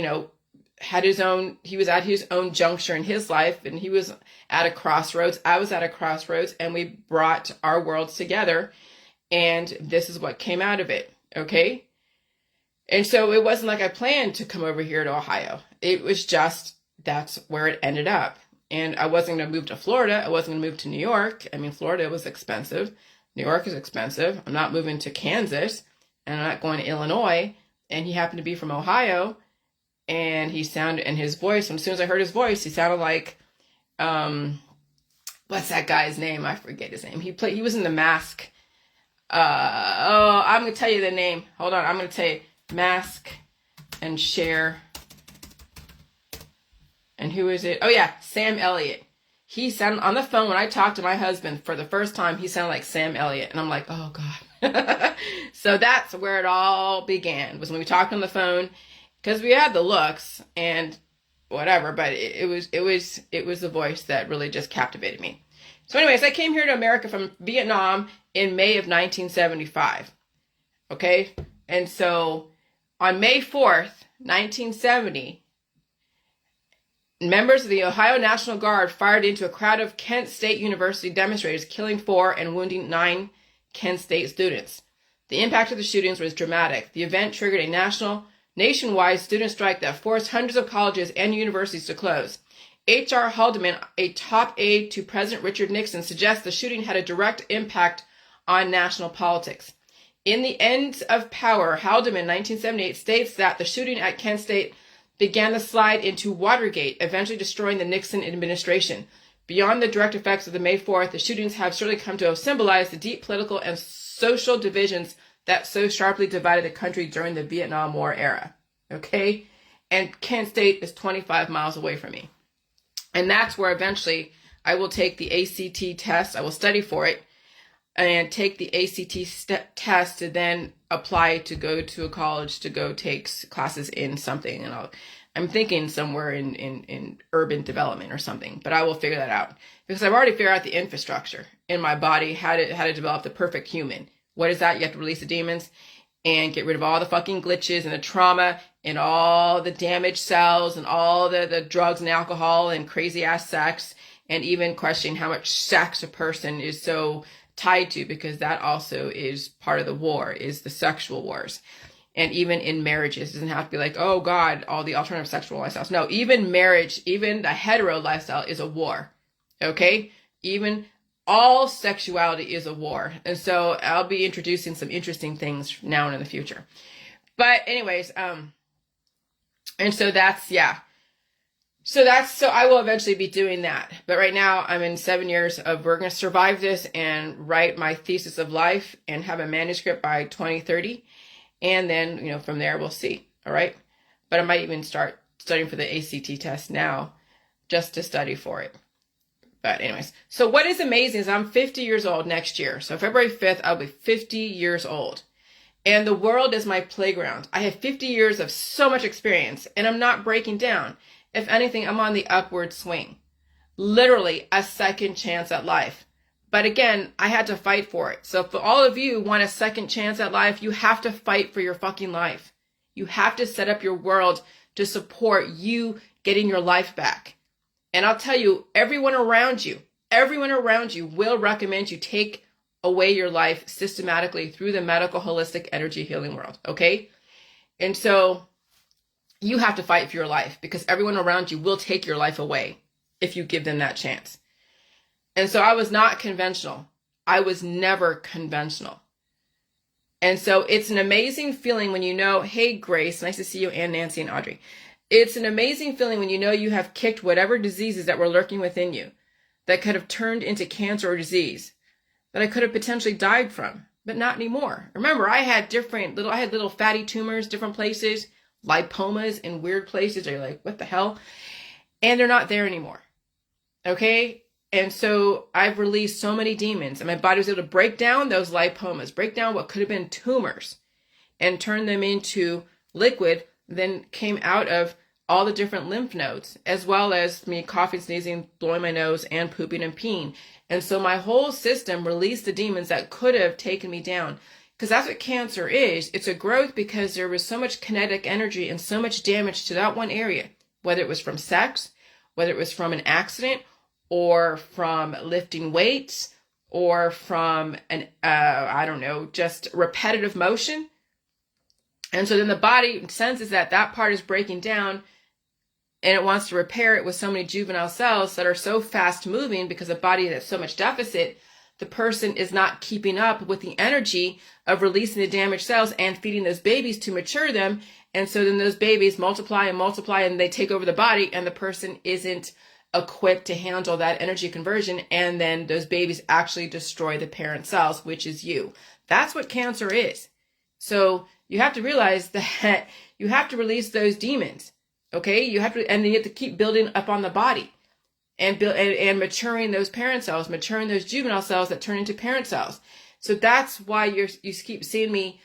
had his own, he was at his own juncture in his life, and he was at a crossroads. I was at a crossroads, and we brought our worlds together. And this is what came out of it. Okay. And so it wasn't like I planned to come over here to Ohio. It was just, that's where it ended up. And I wasn't going to move to Florida. I wasn't going to move to New York. I mean, Florida was expensive. New York is expensive. I'm not moving to Kansas, and I'm not going to Illinois. And he happened to be from Ohio, and he sounded, and his voice, as soon as I heard his voice, he sounded like, what's that guy's name? I forget his name. He was in The Mask. I'm going to tell you the name. Hold on. I'm going to tell you. Mask and Share. And who is it? Oh yeah, Sam Elliott. He sounded on the phone when I talked to my husband for the first time. He sounded like Sam Elliott, and I'm like, oh god. So that's where it all began. Was when we talked on the phone, because we had the looks and whatever, but it was the voice that really just captivated me. So, anyways, I came here to America from Vietnam in May of 1975. Okay, and so on May 4th, 1970. Members of the Ohio National Guard fired into a crowd of Kent State University demonstrators, killing 4 and wounding 9 Kent State students. The impact of the shootings was dramatic. The event triggered a nationwide student strike that forced hundreds of colleges and universities to close. H.R. Haldeman, a top aide to President Richard Nixon, suggests the shooting had a direct impact on national politics. In The Ends of Power, Haldeman, 1978, states that the shooting at Kent State began the slide into Watergate, eventually destroying the Nixon administration. Beyond the direct effects of the May 4th, the shootings have certainly come to have symbolized the deep political and social divisions that so sharply divided the country during the Vietnam War era. Okay? And Kent State is 25 miles away from me. And that's where eventually I will take the ACT test. I will study for it and take the ACT test to then apply to go to a college to go take classes in something. And I'm thinking somewhere in urban development or something, but I will figure that out because I've already figured out the infrastructure in my body, how to develop the perfect human. What is that? You have to release the demons and get rid of all the fucking glitches and the trauma and all the damaged cells and all the drugs and alcohol and crazy ass sex, and even questioning how much sex a person is so tied to, because that also is part of the war, is the sexual wars. And even in marriages, it doesn't have to be like, oh God, all the alternative sexual lifestyles. No, even marriage, even the hetero lifestyle is a war. Okay? Even all sexuality is a war. And so I'll be introducing some interesting things now and in the future. But anyways, and so that's, yeah. So I will eventually be doing that. But right now I'm in 7 years of, we're going to survive this and write my thesis of life and have a manuscript by 2030. And then, from there we'll see. All right. But I might even start studying for the ACT test now just to study for it. But anyways, so what is amazing is I'm 50 years old next year. So February 5th, I'll be 50 years old. And the world is my playground. I have 50 years of so much experience, and I'm not breaking down. If anything, I'm on the upward swing. Literally a second chance at life. But again, I had to fight for it. So for all of you who want a second chance at life, you have to fight for your fucking life. You have to set up your world to support you getting your life back. And I'll tell you, everyone around you will recommend you take away your life systematically through the medical holistic energy healing world. Okay? And so you have to fight for your life because everyone around you will take your life away if you give them that chance. And so I was not conventional. I was never conventional. And so it's an amazing feeling when you know, hey, Grace, nice to see you, and Nancy and Audrey. It's an amazing feeling when you know you have kicked whatever diseases that were lurking within you that could have turned into cancer or disease that I could have potentially died from, but not anymore. Remember, I had little fatty tumors, different places, lipomas in weird places. You're like, what the hell? And they're not there anymore. Okay? And so I've released so many demons, and my body was able to break down those lipomas, break down what could have been tumors, and turn them into liquid, then came out of all the different lymph nodes, as well as me coughing, sneezing, blowing my nose, and pooping and peeing. And so my whole system released the demons that could have taken me down. Because that's what cancer is. It's a growth because there was so much kinetic energy and so much damage to that one area, whether it was from sex, whether it was from an accident, or from lifting weights, or from just repetitive motion. And so then the body senses that that part is breaking down, and it wants to repair it with so many juvenile cells that are so fast moving because the body has so much deficit. The person is not keeping up with the energy of releasing the damaged cells and feeding those babies to mature them. And so then those babies multiply and they take over the body, and the person isn't equipped to handle that energy conversion. And then those babies actually destroy the parent cells, which is you. That's what cancer is. So you have to realize that you have to release those demons. Okay, and then you have to keep building up on the body and maturing those parent cells, maturing those juvenile cells that turn into parent cells. So that's why you keep seeing me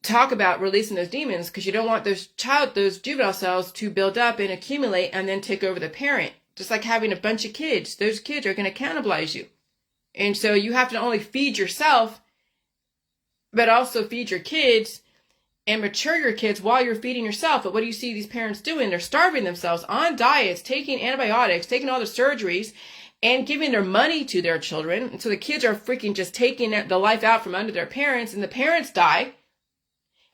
talk about releasing those demons, because you don't want those juvenile cells to build up and accumulate and then take over the parent. Just like having a bunch of kids, those kids are going to cannibalize you. And so you have to not only feed yourself, but also feed your kids and mature your kids while you're feeding yourself. But what do you see these parents doing? They're starving themselves on diets, taking antibiotics, taking all the surgeries, and giving their money to their children. And so the kids are freaking just taking the life out from under their parents, and the parents die,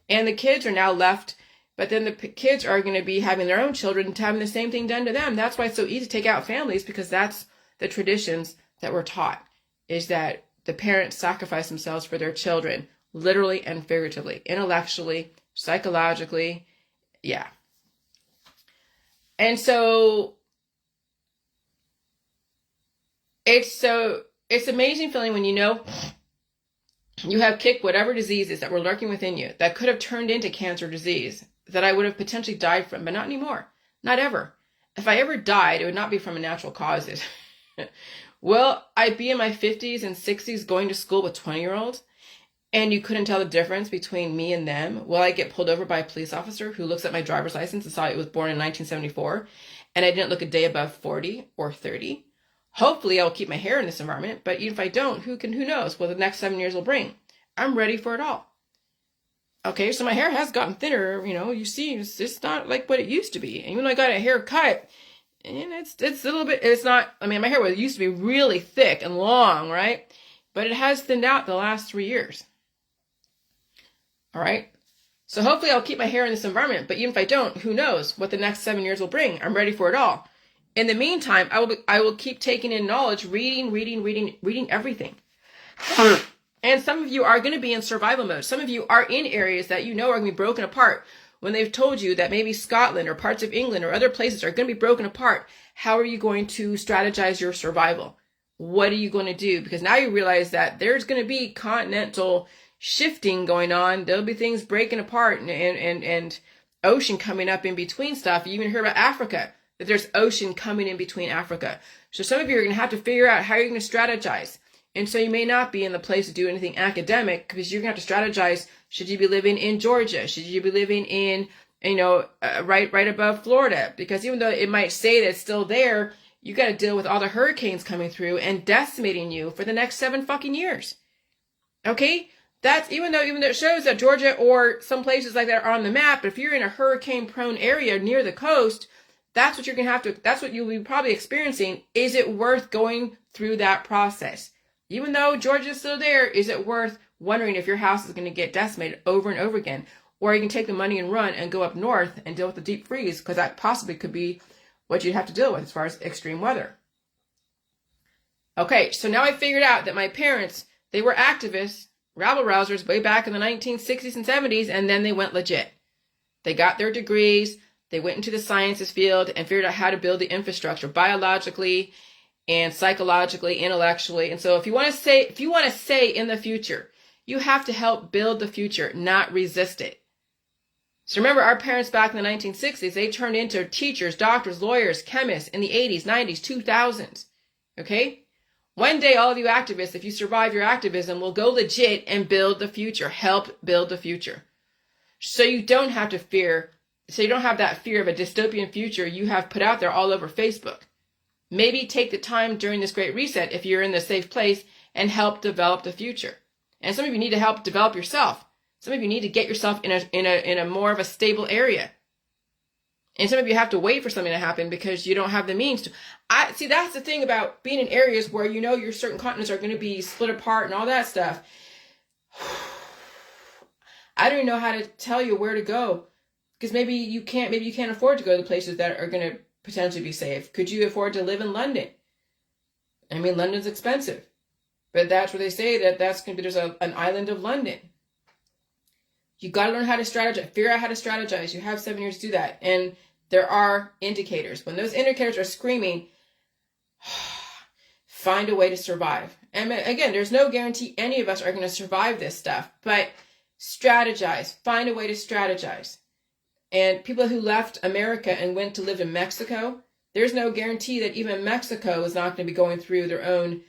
and the kids are now left. But then the kids are going to be having their own children and having the same thing done to them. That's why it's so easy to take out families, because that's the traditions that we're taught, is that the parents sacrifice themselves for their children. Literally and figuratively, intellectually, psychologically, yeah. And so it's amazing feeling when you know you have kicked whatever diseases that were lurking within you that could have turned into cancer disease that I would have potentially died from, but not anymore, not ever. If I ever died, it would not be from a natural causes. Will I be in my 50s and 60s going to school with 20-year-olds? And you couldn't tell the difference between me and them? Will I get pulled over by a police officer who looks at my driver's license and saw I was born in 1974 and I didn't look a day above 40 or 30? Hopefully I'll keep my hair in this environment, but even if I don't, who knows what the next 7 years will bring? I'm ready for it all. Okay, so my hair has gotten thinner, you see, it's not like what it used to be. And even though I got a haircut, and it's a little bit, it's not, my hair used to be really thick and long, right? But it has thinned out the last 3 years. All right. So hopefully I'll keep my hair in this environment, but even if I don't, who knows what the next 7 years will bring? I'm ready for it all. In the meantime, I will keep taking in knowledge, reading everything. And some of you are going to be in survival mode. Some of you are in areas that are going to be broken apart. When they've told you that maybe Scotland or parts of England or other places are going to be broken apart, how are you going to strategize your survival? What are you going to do? Because now you realize that there's going to be continental shifting going on. There'll be things breaking apart and ocean coming up in between stuff. You even hear about Africa, that there's ocean coming in between Africa. So some of you are going to have to figure out how you're going to strategize. And so you may not be in the place to do anything academic because you're going to have to strategize. Should you be living in Georgia? Should you be living in, right above Florida? Because even though it might say that it's still there, you got to deal with all the hurricanes coming through and decimating you for the next 7 fucking years. Okay? That's even though it shows that Georgia or some places like that are on the map, if you're in a hurricane prone area near the coast, that's what you're going to have to, that's what you'll be probably experiencing. Is it worth going through that process? Even though Georgia's still there, is it worth wondering if your house is going to get decimated over and over again? Or you can take the money and run and go up north and deal with the deep freeze, because that possibly could be what you'd have to deal with as far as extreme weather. Okay, so now I figured out that my parents, they were activists, rabble-rousers way back in the 1960s and 70s, and then they went legit. They got their degrees, they went into the sciences field and figured out how to build the infrastructure biologically and psychologically, intellectually. And so if you want to say in the future, you have to help build the future, not resist it. So remember, our parents back in the 1960s, they turned into teachers, doctors, lawyers, chemists in the 80s, 90s, 2000s. Okay? One day, all of you activists, if you survive your activism, will go legit and build the future, help build the future. So you don't have to fear, so you don't have that fear of a dystopian future you have put out there all over Facebook. Maybe take the time during this great reset, if you're in the safe place, and help develop the future. And some of you need to help develop yourself. Some of you need to get yourself in a more of a stable area. And some of you have to wait for something to happen because you don't have the means to. See, that's the thing about being in areas where you know your certain continents are going to be split apart and all that stuff. I don't even know how to tell you where to go, because maybe you can't afford to go to places that are going to potentially be safe. Could you afford to live in London? I mean, London's expensive, but that's where they say that's going to be, there's an island of London. You got to learn how to strategize, figure out how to strategize. You have 7 years to do that. And there are indicators. When those indicators are screaming, find a way to survive. And again, there's no guarantee any of us are going to survive this stuff, but strategize, find a way to strategize. And people who left America and went to live in Mexico, there's no guarantee that even Mexico is not going to be going through their own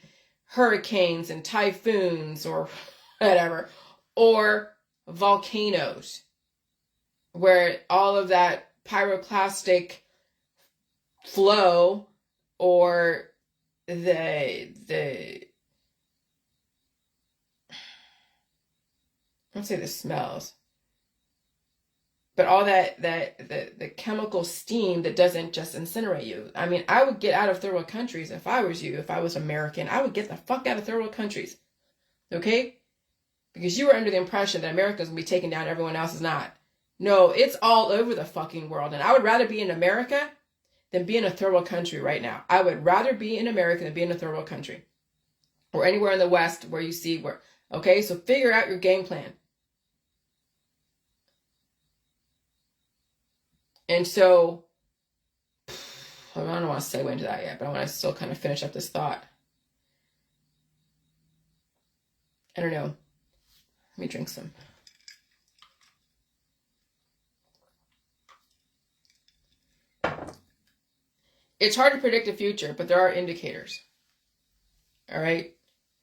hurricanes and typhoons or whatever, or volcanoes, where all of that pyroclastic flow or the let's say the smells, but all the chemical steam that doesn't just incinerate you. I mean, I would get out of third world countries if I was you. If I was American, I would get the fuck out of third world countries. Okay? Because you were under the impression that America's going to be taken down, everyone else is not. No, it's all over the fucking world. And I would rather be in America than be in a third world country right now. I would rather be in America than be in a third world country. Or anywhere in the West where you see where. Okay, so figure out your game plan. And so, I don't want to segue into that yet, but I want to still kind of finish up this thought. I don't know. Let me drink some. It's hard to predict the future, but there are indicators. All right?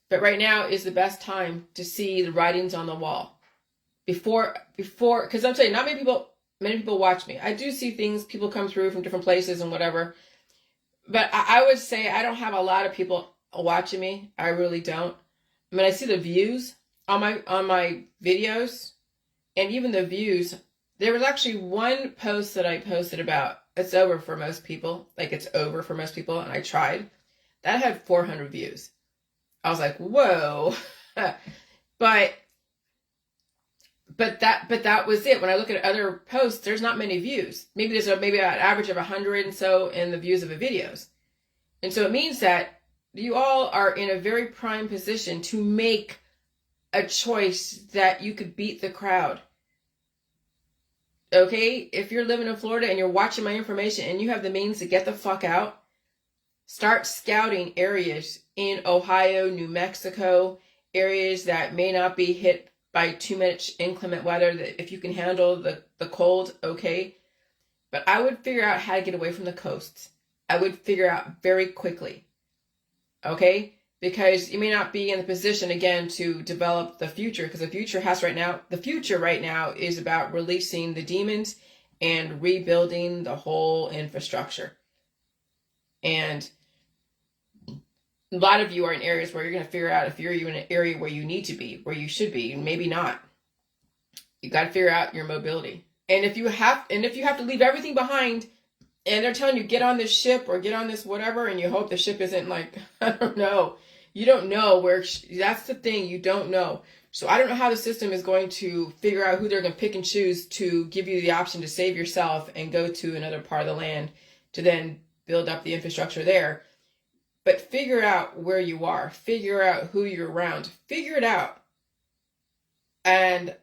But right now is the best time to see the writings on the wall. Before, because I'm saying not many people watch me. I do see things, people come through from different places and whatever. But I would say I don't have a lot of people watching me. I really don't. I mean, I see the views on my videos, and even the views. There was actually one post that I posted about, it's over for most people. Like, it's over for most people, and I tried. That had 400 views. I was like, whoa. But that was it. When I look at other posts, there's not many views. Maybe there's maybe an average of 100 and so in the views of the videos. And so it means that you all are in a very prime position to make a choice that you could beat the crowd. Okay? If you're living in Florida and you're watching my information and you have the means to get the fuck out, start scouting areas in Ohio, New Mexico, areas that may not be hit by too much inclement weather, that if you can handle the cold, okay. But I would figure out how to get away from the coasts. I would figure out very quickly. Okay? because you may not be in the position again to develop the future, because the future right now is about releasing the demons and rebuilding the whole infrastructure. And a lot of you are in areas where you're going to figure out if you're in an area where you need to be, where you should be, and maybe not. You got to figure out your mobility. And if you have to leave everything behind, and they're telling you get on this ship or get on this whatever, and you hope the ship isn't like, I don't know. You don't know where, that's the thing, you don't know. So I don't know how the system is going to figure out who they're going to pick and choose to give you the option to save yourself and go to another part of the land to then build up the infrastructure there. But figure out where you are. Figure out who you're around. Figure it out. And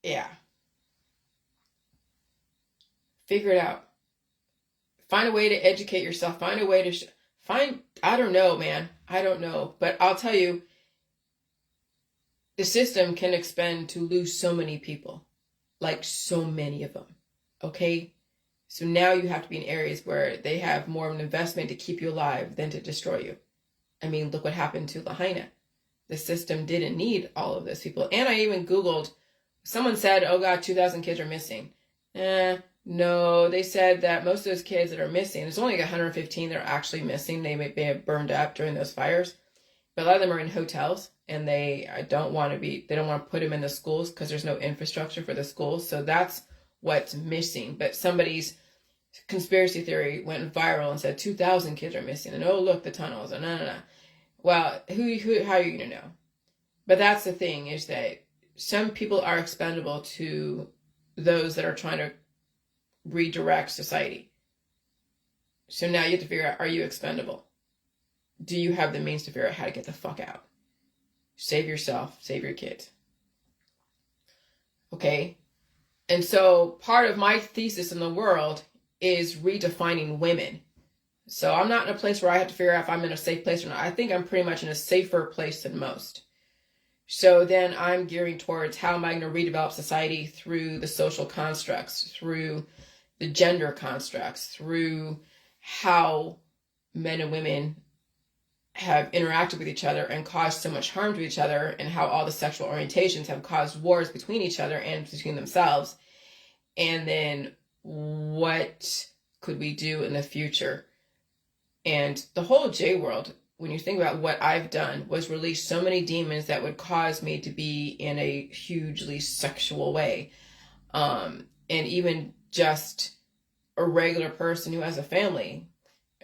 yeah. Figure it out. Find a way to educate yourself. Find a way to I don't know, man. I don't know. But I'll tell you, the system can expend to lose so many people. Like so many of them. Okay? So now you have to be in areas where they have more of an investment to keep you alive than to destroy you. I mean, look what happened to Lahaina. The system didn't need all of those people. And I even Googled, someone said, oh God, 2,000 kids are missing. No, they said that most of those kids that are missing, there's only like 115 that are actually missing. They may have burned up during those fires. But a lot of them are in hotels, and they don't want to put them in the schools because there's no infrastructure for the schools. So that's what's missing. But somebody's conspiracy theory went viral and said 2,000 kids are missing. And oh, look, the tunnels. And no. Well, how are you going to know? But that's the thing, is that some people are expendable to those that are trying to redirect society. So now you have to figure out, are you expendable? Do you have the means to figure out how to get the fuck out? Save yourself, save your kids. Okay? And so part of my thesis in the world is redefining women. So I'm not in a place where I have to figure out if I'm in a safe place or not. I think I'm pretty much in a safer place than most. So then I'm gearing towards how am I going to redevelop society through the social constructs, through the gender constructs, through how men and women have interacted with each other and caused so much harm to each other, and how all the sexual orientations have caused wars between each other and between themselves. And then what could we do in the future? And the whole J world, when you think about what I've done, was release so many demons that would cause me to be in a hugely sexual way. And even just a regular person who has a family,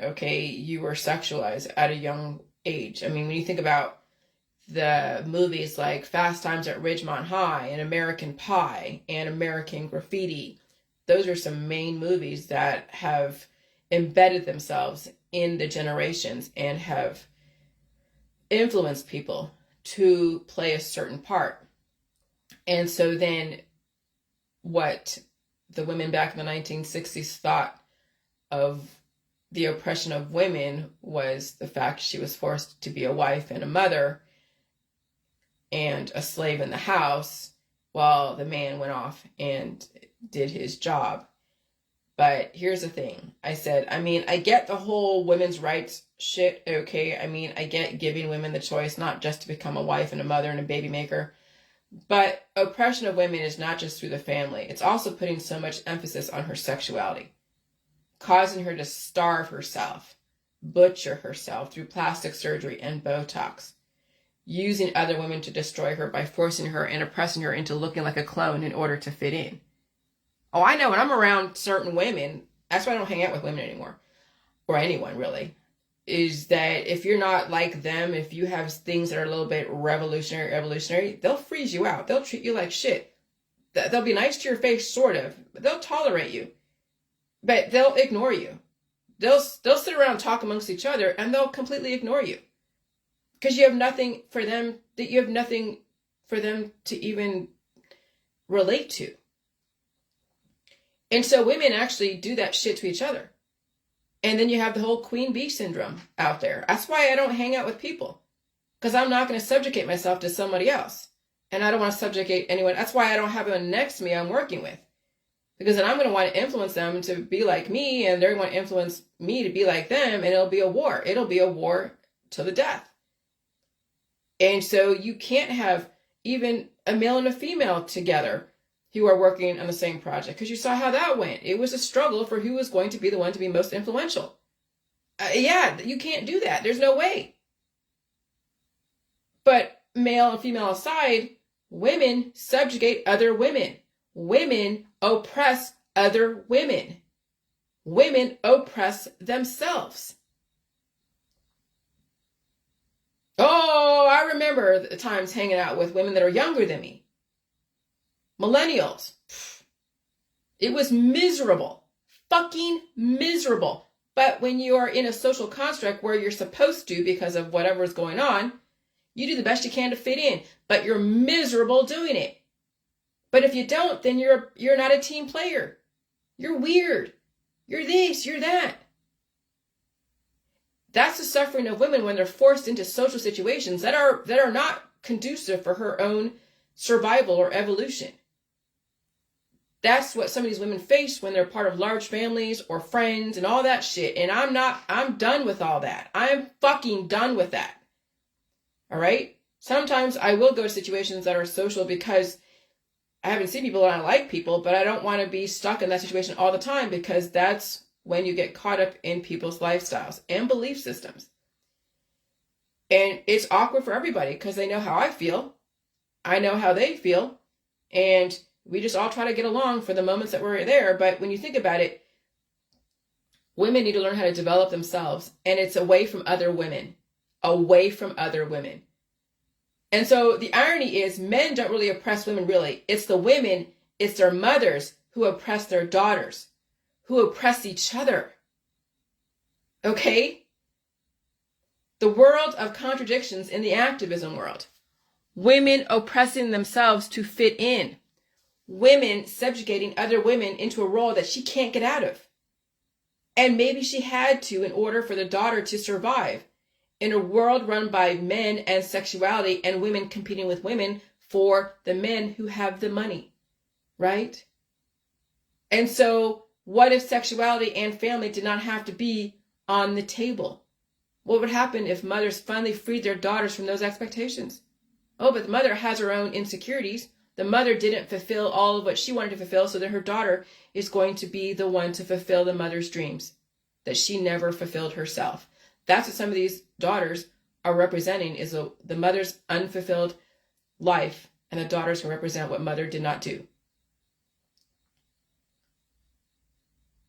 okay, you were sexualized at a young age. I mean, when you think about the movies like Fast Times at Ridgemont High and American Pie and American Graffiti, those are some main movies that have embedded themselves in the generations and have influenced people to play a certain part. And so then what the women back in the 1960s thought of the oppression of women was the fact she was forced to be a wife and a mother and a slave in the house while the man went off and did his job. But here's the thing. I said, I get the whole women's rights shit, okay? I get giving women the choice not just to become a wife and a mother and a baby maker. But oppression of women is not just through the family. It's also putting so much emphasis on her sexuality, causing her to starve herself, butcher herself through plastic surgery and Botox, using other women to destroy her by forcing her and oppressing her into looking like a clone in order to fit in. Oh, I know when I'm around certain women, that's why I don't hang out with women anymore, or anyone really, is that if you're not like them, if you have things that are a little bit revolutionary, they'll freeze you out. They'll treat you like shit. They'll be nice to your face, sort of, but they'll tolerate you. But they'll ignore you. They'll sit around and talk amongst each other, and they'll completely ignore you. Because you have nothing for them, to even relate to. And so women actually do that shit to each other. And then you have the whole queen bee syndrome out there. That's why I don't hang out with people. Because I'm not going to subjugate myself to somebody else. And I don't want to subjugate anyone. That's why I don't have anyone next to me I'm working with. Because then I'm going to want to influence them to be like me, and they're going to influence me to be like them, and it'll be a war. It'll be a war to the death. And so you can't have even a male and a female together who are working on the same project, because you saw how that went. It was a struggle for who was going to be the one to be most influential. Yeah, you can't do that. There's no way. But male and female aside, women subjugate other women. Women oppress other women. Women oppress themselves. Oh, I remember the times hanging out with women that are younger than me. Millennials. It was miserable. Fucking miserable. But when you are in a social construct where you're supposed to, because of whatever's going on, you do the best you can to fit in. But you're miserable doing it. But if you don't, then you're not a team player. You're weird. You're this, you're that. That's the suffering of women when they're forced into social situations that are not conducive for her own survival or evolution. That's what some of these women face when they're part of large families or friends and all that shit. And I'm done with all that. I'm fucking done with that. All right? Sometimes I will go to situations that are social because I haven't seen people and I like people, but I don't want to be stuck in that situation all the time, because that's when you get caught up in people's lifestyles and belief systems. And it's awkward for everybody because they know how I feel. I know how they feel. And we just all try to get along for the moments that we're there. But when you think about it, women need to learn how to develop themselves. And it's away from other women. Away from other women. And so the irony is, men don't really oppress women, really. It's the women, it's their mothers who oppress their daughters, who oppress each other. Okay? The world of contradictions in the activism world. Women oppressing themselves to fit in. Women subjugating other women into a role that she can't get out of. And maybe she had to in order for the daughter to survive. In a world run by men and sexuality, and women competing with women for the men who have the money. Right? And so, what if sexuality and family did not have to be on the table? What would happen if mothers finally freed their daughters from those expectations? Oh, but the mother has her own insecurities. The mother didn't fulfill all of what she wanted to fulfill, so that her daughter is going to be the one to fulfill the mother's dreams that she never fulfilled herself. That's what some of these daughters are representing, is the mother's unfulfilled life, and the daughters can represent what mother did not do.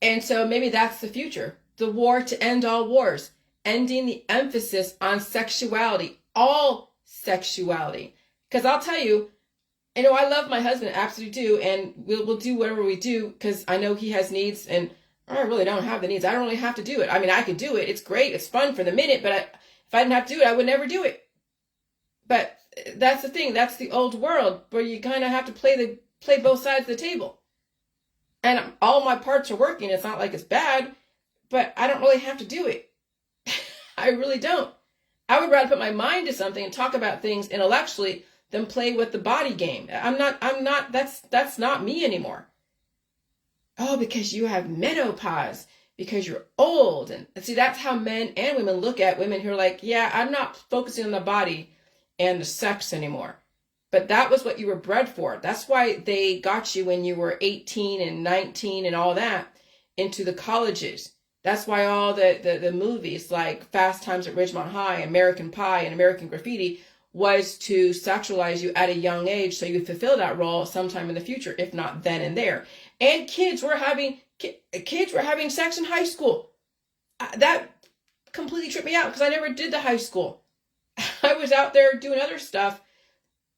And so maybe that's the future. The war to end all wars. Ending the emphasis on sexuality. All sexuality. Because I'll tell you, I love my husband, I absolutely do. And we'll do whatever we do because I know he has needs and I really don't have the needs. I don't really have to do it. I mean, I could do it. It's great. It's fun for the minute. But if I didn't have to do it, I would never do it. But that's the thing. That's the old world where you kind of have to play both sides of the table. And all my parts are working. It's not like it's bad, but I don't really have to do it. I really don't. I would rather put my mind to something and talk about things intellectually than play with the body game. That's not me anymore. Oh, because you have menopause, because you're old. And see, that's how men and women look at women who are like, yeah, I'm not focusing on the body and the sex anymore. But that was what you were bred for. That's why they got you when you were 18 and 19 and all that into the colleges. That's why all the movies like Fast Times at Ridgemont High, American Pie, and American Graffiti was to sexualize you at a young age so you fulfill that role sometime in the future, if not then and there. And kids were having sex in high school. That completely tripped me out because I never did the high school. I was out there doing other stuff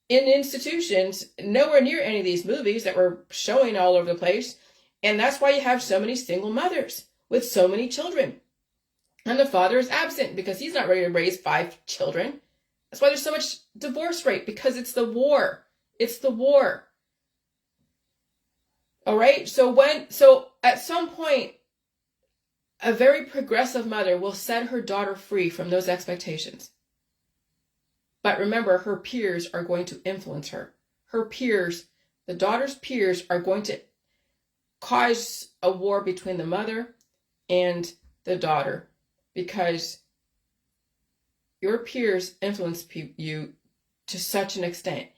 in institutions, nowhere near any of these movies that were showing all over the place. And that's why you have so many single mothers with so many children. And the father is absent because he's not ready to raise 5 children. That's why there's so much divorce rate, because it's the war. It's the war. All right? So at some point, a very progressive mother will set her daughter free from those expectations. But remember, her peers are going to influence her. Her peers, the daughter's peers, are going to cause a war between the mother and the daughter, because your peers influence you to such an extent.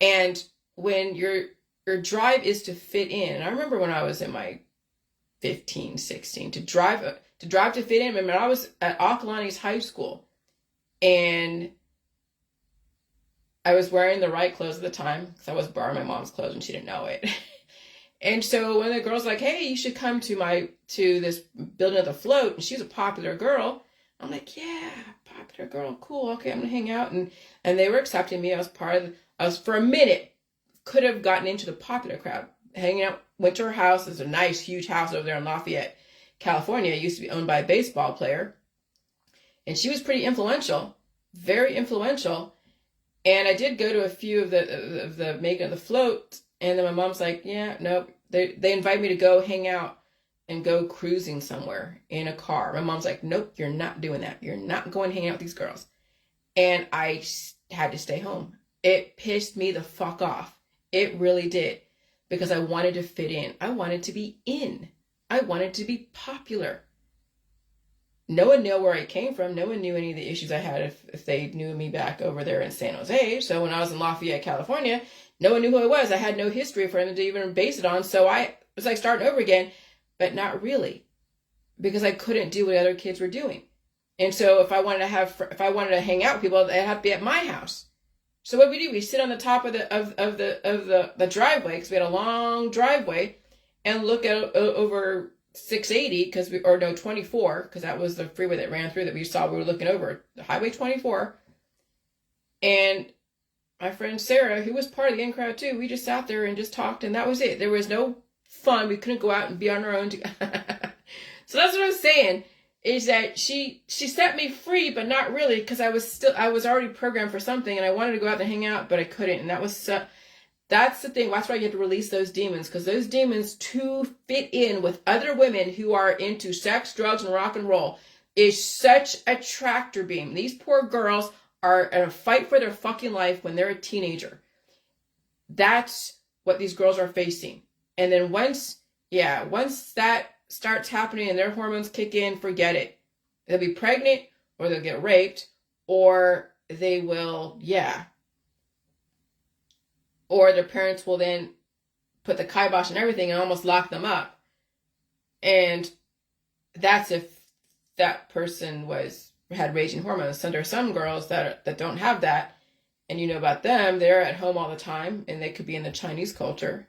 And when your drive is to fit in, and I remember when I was in my 15, 16, to drive to fit in. I mean, I was at Akalani's high school, and I was wearing the right clothes at the time because I was borrowing my mom's clothes and she didn't know it. And so one of the girls was like, hey, you should come to this building of the float. And she was a popular girl. I'm like, yeah, popular girl, cool. Okay, I'm gonna hang out. And they were accepting me. I was for a minute, could have gotten into the popular crowd, hanging out, went to her house. There's a nice, huge house over there in Lafayette, California. It used to be owned by a baseball player. And she was pretty influential, very influential. And I did go to a few of the making of the float, and then my mom's like, yeah, nope. They invite me to go hang out and go cruising somewhere in a car. My mom's like, nope, you're not doing that. You're not going hang out with these girls. And I had to stay home. It pissed me the fuck off. It really did. Because I wanted to fit in. I wanted to be in. I wanted to be popular. No one knew where I came from. No one knew any of the issues I had if they knew me back over there in San Jose. So when I was in Lafayette, California, no one knew who I was. I had no history for them to even base it on. So I was like starting over again, but not really, because I couldn't do what other kids were doing. And so if I wanted to hang out with people, they'd have to be at my house. So what we do, we sit on the top of the driveway, because we had a long driveway, and look at over 680, 24, because that was the freeway that ran through that we saw. We were looking over the Highway 24, and my friend Sarah, who was part of the in crowd too, we just sat there and just talked, and that was it. There was no fun. We couldn't go out and be on our own. So that's what I was saying, is that she set me free, but not really, because I was already programmed for something, and I wanted to go out and hang out, but I couldn't, and that's the thing. That's why you have to release those demons, because those demons, to fit in with other women who are into sex, drugs, and rock and roll, is such a tractor beam. These poor girls are in a fight for their fucking life when they're a teenager. That's what these girls are facing. And then once that starts happening and their hormones kick in, forget it. They'll be pregnant, or they'll get raped, or they will, or their parents will then put the kibosh and everything and almost lock them up. And that's if that person had raging hormones. So there are some girls that don't have that, and you know about them, they're at home all the time, and they could be in the Chinese culture,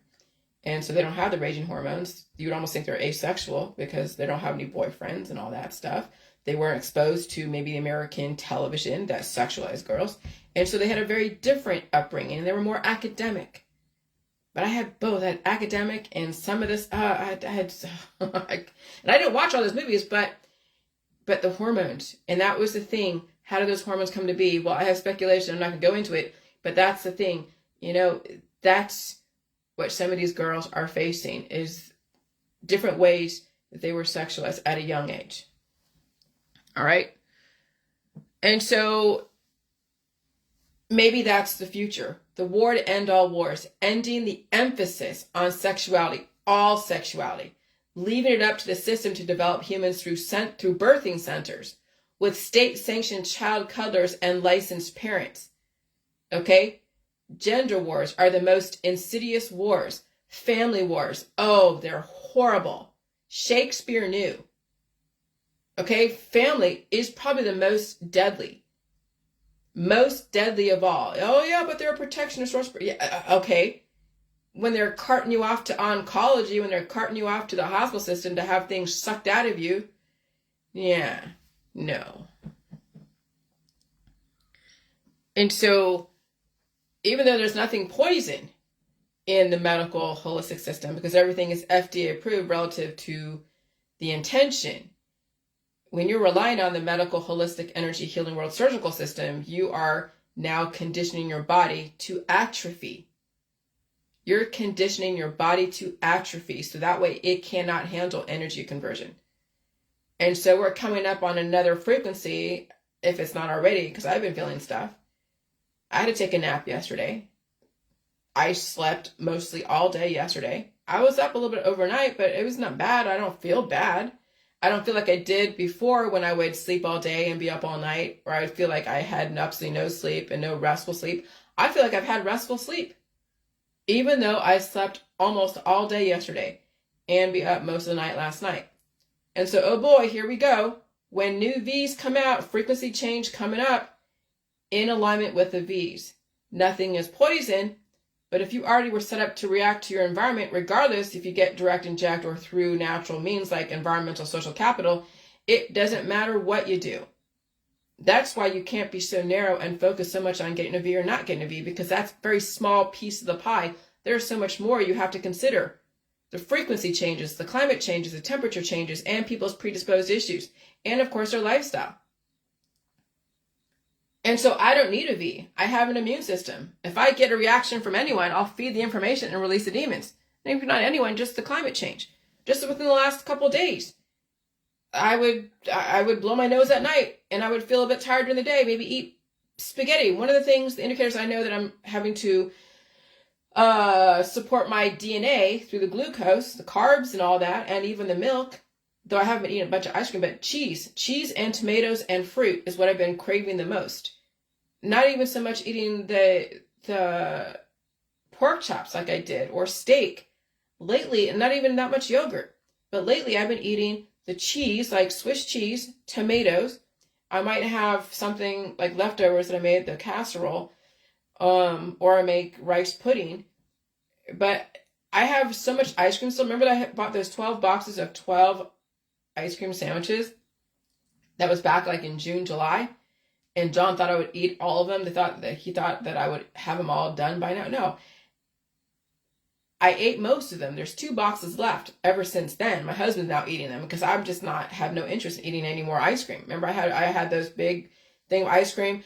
and so they don't have the raging hormones. You would almost think they're asexual because they don't have any boyfriends and all that stuff. They weren't exposed to maybe the American television that sexualized girls. And so they had a very different upbringing, and they were more academic. But I had both. I had academic and some of this, I had, and I didn't watch all those movies, but the hormones, and that was the thing. How did those hormones come to be? Well, I have speculation. I'm not going to go into it, but that's the thing. That's what some of these girls are facing, is different ways that they were sexualized at a young age. All right. And so maybe that's the future. The war to end all wars, ending the emphasis on sexuality, all sexuality, leaving it up to the system to develop humans through birthing centers with state-sanctioned child cuddlers and licensed parents. Okay? Gender wars are the most insidious wars. Family wars, oh, they're horrible. Shakespeare knew. Okay? Family is probably the most deadly. Most deadly of all. Oh, yeah, but they're a protection of source. Yeah, okay. When they're carting you off to oncology, when they're carting you off to the hospital system to have things sucked out of you, yeah, no. And so, even though there's nothing poison in the medical holistic system, because everything is FDA approved relative to the intention, when you're relying on the medical holistic energy healing world surgical system, you are now conditioning your body to atrophy. You're conditioning your body to atrophy, so that way it cannot handle energy conversion. And so we're coming up on another frequency, if it's not already, because I've been feeling stuff. I had to take a nap yesterday. I slept mostly all day yesterday. I was up a little bit overnight, but it was not bad. I don't feel bad. I don't feel like I did before when I would sleep all day and be up all night, or I would feel like I had absolutely no sleep and no restful sleep. I feel like I've had restful sleep, even though I slept almost all day yesterday and be up most of the night last night. And so, oh boy, here we go. When new V's come out, frequency change coming up in alignment with the V's. Nothing is poison, but if you already were set up to react to your environment, regardless if you get direct inject or through natural means like environmental social capital, it doesn't matter what you do. That's why you can't be so narrow and focus so much on getting a V or not getting a V, because that's a very small piece of the pie. There's so much more you have to consider. The frequency changes, the climate changes, the temperature changes, and people's predisposed issues, and of course their lifestyle. And so I don't need a V. I have an immune system. If I get a reaction from anyone, I'll feed the information and release the demons. And if not anyone, just the climate change. Just within the last couple of days, I would blow my nose at night, and I would feel a bit tired during the day, maybe eat spaghetti. One of the things, the indicators I know that I'm having to support my DNA through the glucose, the carbs and all that, and even the milk, though I haven't been eating a bunch of ice cream, but cheese and tomatoes and fruit is what I've been craving the most. Not even so much eating the pork chops like I did, or steak lately, and not even that much yogurt. But lately I've been eating the cheese, like Swiss cheese, tomatoes. I might have something like leftovers that I made, the casserole, or I make rice pudding. But I have so much ice cream still. Remember that I bought those 12 boxes of 12 ice cream sandwiches? That was back like in June, July. And John thought I would eat all of them. He thought that I would have them all done by now. No. I ate most of them. There's 2 boxes left ever since then. My husband's now eating them because I'm just have no interest in eating any more ice cream. Remember I had those big thing of ice cream,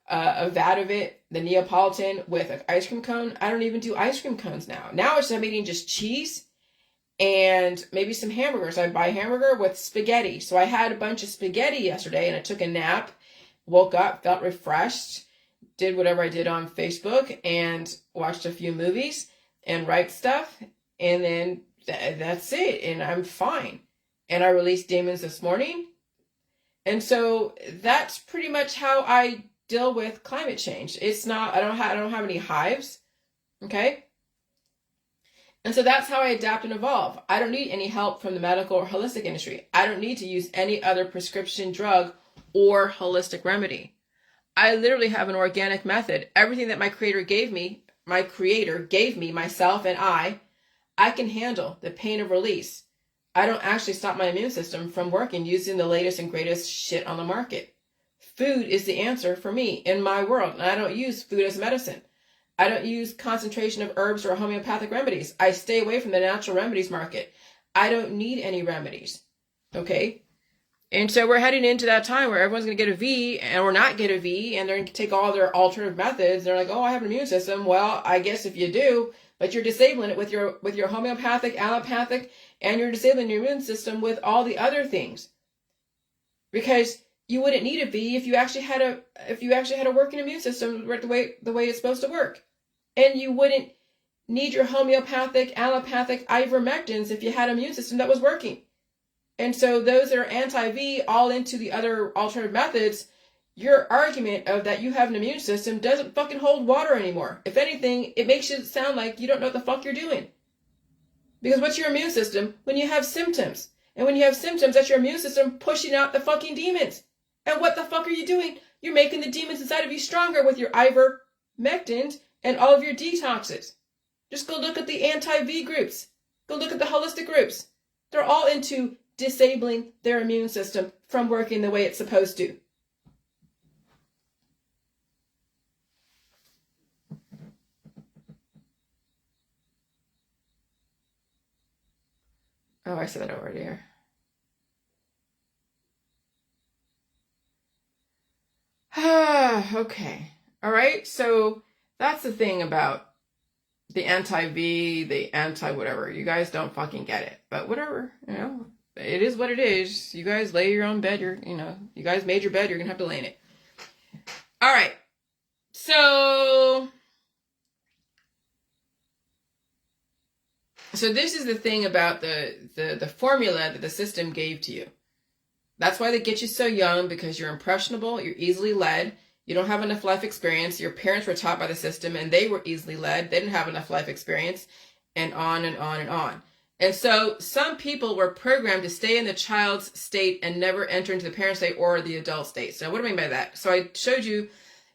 a vat of it, the Neapolitan with an ice cream cone. I don't even do ice cream cones now. Now I'm eating just cheese and maybe some hamburgers. I buy hamburger with spaghetti. So I had a bunch of spaghetti yesterday, and I took a nap, woke up, felt refreshed, did whatever I did on Facebook, and watched a few movies and write stuff, and then that's it, and I'm fine. And I released demons this morning. And so that's pretty much how I deal with climate change. It's not, I don't have any hives, okay? And so that's how I adapt and evolve. I don't need any help from the medical or holistic industry. I don't need to use any other prescription drug or holistic remedy. I literally have an organic method. Everything that my creator gave me, myself and I can handle the pain of release. I don't actually stop my immune system from working using the latest and greatest shit on the market. Food is the answer for me in my world, and I don't use food as medicine. I don't use concentration of herbs or homeopathic remedies. I stay away from the natural remedies market. I don't need any remedies. Okay? And so we're heading into that time where everyone's going to get a V or not get a V, and they're going to take all their alternative methods. They're like, oh, I have an immune system. Well, I guess if you do, but you're disabling it with your homeopathic, allopathic, and you're disabling your immune system with all the other things. Because you wouldn't need a V if you actually had a working immune system the way it's supposed to work. And you wouldn't need your homeopathic, allopathic, ivermectins if you had an immune system that was working. And so those that are anti-V, all into the other alternative methods, your argument of that you have an immune system doesn't fucking hold water anymore. If anything, it makes you sound like you don't know what the fuck you're doing. Because what's your immune system when you have symptoms? And when you have symptoms, that's your immune system pushing out the fucking demons. And what the fuck are you doing? You're making the demons inside of you stronger with your ivermectins and all of your detoxes. Just go look at the anti-V groups. Go look at the holistic groups. They're all into disabling their immune system from working the way it's supposed to. Oh, I said that already here. Okay. All right. So that's the thing about the anti-V, the anti-whatever. You guys don't fucking get it. But whatever, it is what it is. You guys lay your own bed. You guys made your bed. You're going to have to lay in it. All right. So So this is the thing about the formula that the system gave to you. That's why they get you so young, because you're impressionable, you're easily led, you don't have enough life experience, your parents were taught by the system and they were easily led, they didn't have enough life experience, and on and on and on. And so some people were programmed to stay in the child's state and never enter into the parent state or the adult state. So what do I mean by that? So I showed you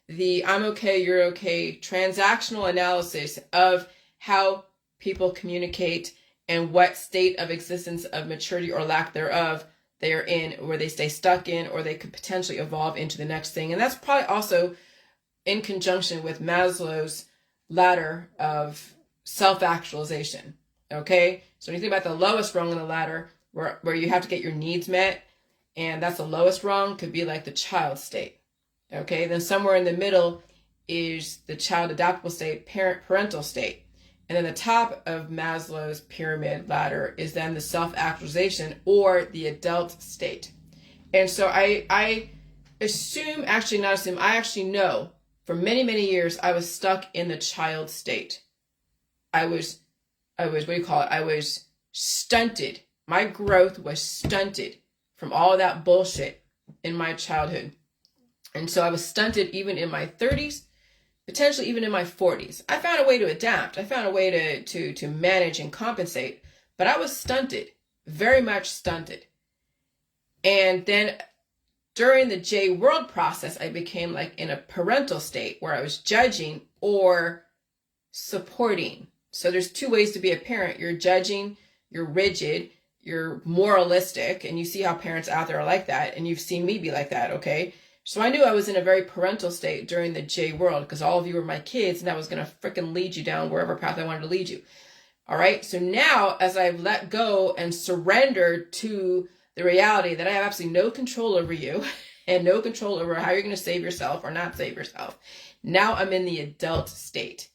the I'm okay, you're okay transactional analysis of how people communicate and what state of existence of maturity or lack thereof they are in, where they stay stuck in, or they could potentially evolve into the next thing. And that's probably also in conjunction with Maslow's ladder of self-actualization. Okay? So when you think about the lowest rung on the ladder, where you have to get your needs met, and that's the lowest rung, could be like the child state. Okay? Then somewhere in the middle is the child adaptable state, parental state. And then the top of Maslow's pyramid ladder is then the self-actualization or the adult state. And so I assume, actually not assume, I actually know for many, many years I was stuck in the child state. I was, what do you call it? I was stunted. My growth was stunted from all of that bullshit in my childhood. And so I was stunted even in my 30s. Potentially even in my 40s. I found a way to adapt. I found a way to manage and compensate, but I was stunted, very much stunted. And then during the J world process, I became like in a parental state where I was judging or supporting. So there's two ways to be a parent. You're judging, you're rigid, you're moralistic, and you see how parents out there are like that, and you've seen me be like that, okay? So I knew I was in a very parental state during the J world, because all of you were my kids, and I was going to freaking lead you down wherever path I wanted to lead you. All right. So now, as I've let go and surrendered to the reality that I have absolutely no control over you and no control over how you're going to save yourself or not save yourself, now I'm in the adult state.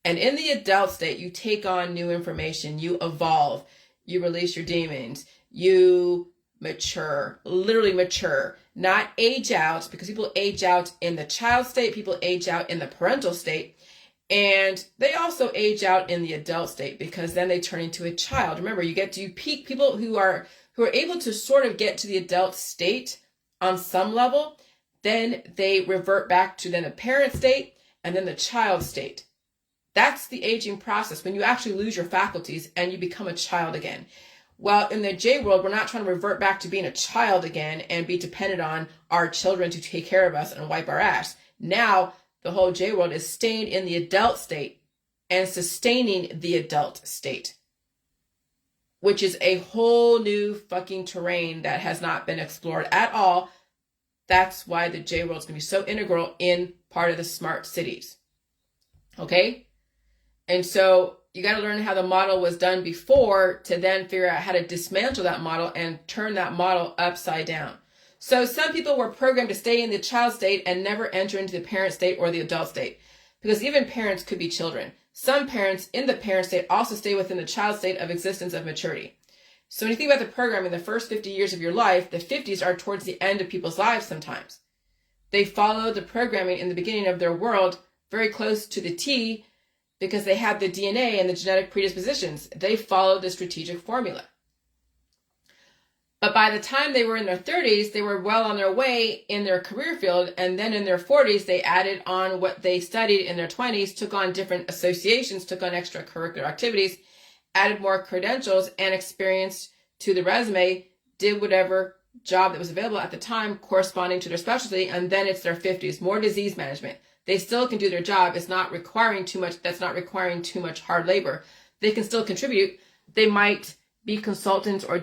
And in the adult state, you take on new information, you evolve, you release your demons, you mature, literally mature, not age out, because people age out in the child state, people age out in the parental state, and they also age out in the adult state, because then they turn into a child. Remember, you peak people who are able to sort of get to the adult state on some level, then they revert back to then the parent state and then the child state. That's the aging process, when you actually lose your faculties and you become a child again. Well, in the J world, we're not trying to revert back to being a child again and be dependent on our children to take care of us and wipe our ass. Now, the whole J world is staying in the adult state and sustaining the adult state, which is a whole new fucking terrain that has not been explored at all. That's why the J world is going to be so integral in part of the smart cities. Okay? And so you got to learn how the model was done before to then figure out how to dismantle that model and turn that model upside down. So some people were programmed to stay in the child state and never enter into the parent state or the adult state, because even parents could be children. Some parents in the parent state also stay within the child state of existence of maturity. So when you think about the program in the first 50 years of your life, the 50s are towards the end of people's lives sometimes. They follow the programming in the beginning of their world very close to the T, because they have the DNA and the genetic predispositions. They followed the strategic formula. But by the time they were in their 30s, they were well on their way in their career field. And then in their 40s, they added on what they studied in their 20s, took on different associations, took on extracurricular activities, added more credentials and experience to the resume, did whatever job that was available at the time corresponding to their specialty. And then it's their 50s, more disease management. They still can do their job. It's not requiring too much. That's not requiring too much hard labor. They can still contribute. They might be consultants or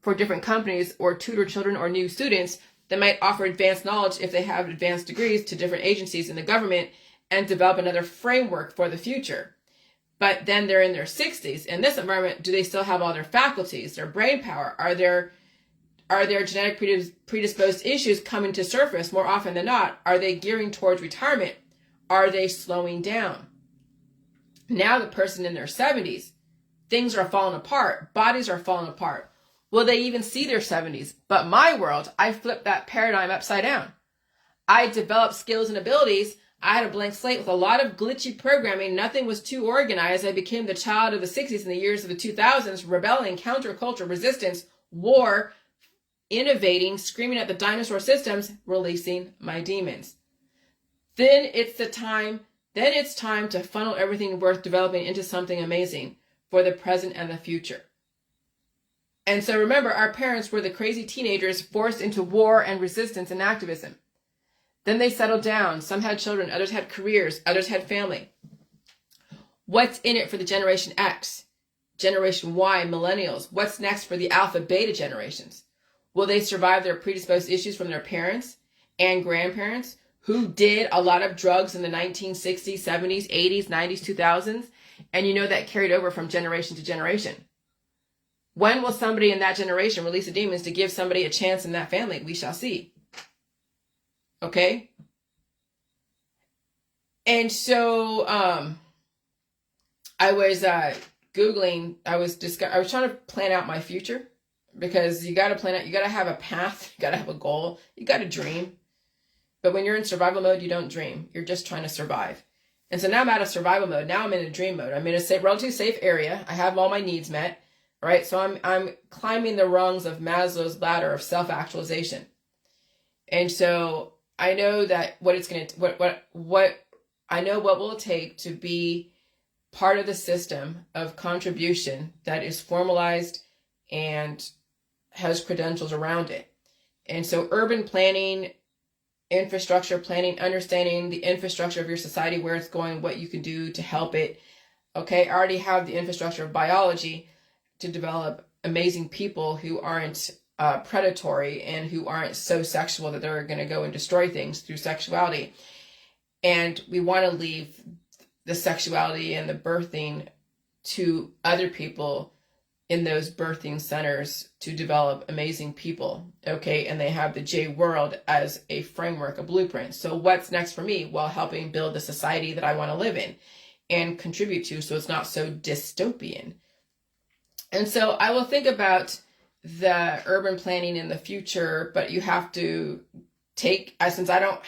for different companies, or tutor children or new students. They might offer advanced knowledge if they have advanced degrees to different agencies in the government and develop another framework for the future. But then they're in their 60s. In this environment, do they still have all their faculties, their brain power? Are there genetic predisposed issues coming to surface more often than not? Are they gearing towards retirement? Are they slowing down? Now the person in their 70s, things are falling apart. Bodies are falling apart. Will they even see their 70s? But my world, I flipped that paradigm upside down. I developed skills and abilities. I had a blank slate with a lot of glitchy programming. Nothing was too organized. I became the child of the 60s and the years of the 2000s, rebelling, counterculture, resistance, war, innovating, screaming at the dinosaur systems, releasing my demons. Then it's time to funnel everything worth developing into something amazing for the present and the future. And so remember, our parents were the crazy teenagers forced into war and resistance and activism. Then they settled down. Some had children, others had careers, others had family. What's in it for the Generation X, Generation Y, Millennials? What's next for the Alpha Beta generations? Will they survive their predisposed issues from their parents and grandparents who did a lot of drugs in the 1960s, 70s, 80s, 90s, 2000s? And you know that carried over from generation to generation. When will somebody in that generation release the demons to give somebody a chance in that family? We shall see. Okay? And so I was Googling, I was trying to plan out my future, because you got to plan out, you got to have a path, you got to have a goal, you got to dream. But when you're in survival mode, you don't dream. You're just trying to survive. And so now I'm out of survival mode. Now I'm in a dream mode. I'm in a relatively safe area. I have all my needs met. All right. So I'm climbing the rungs of Maslow's ladder of self-actualization. And so I know that what will it take to be part of the system of contribution that is formalized and has credentials around it. And so urban planning, infrastructure planning, understanding the infrastructure of your society, where it's going, what you can do to help it. Okay, I already have the infrastructure of biology to develop amazing people who aren't predatory and who aren't so sexual that they're going to go and destroy things through sexuality. And we want to leave the sexuality and the birthing to other people in those birthing centers to develop amazing people. Okay, and they have the J world as a framework, a blueprint. So what's next for me? Well, helping build the society that I want to live in and contribute to, so it's not so dystopian. And so I will think about the urban planning in the future, but you have to take, since I don't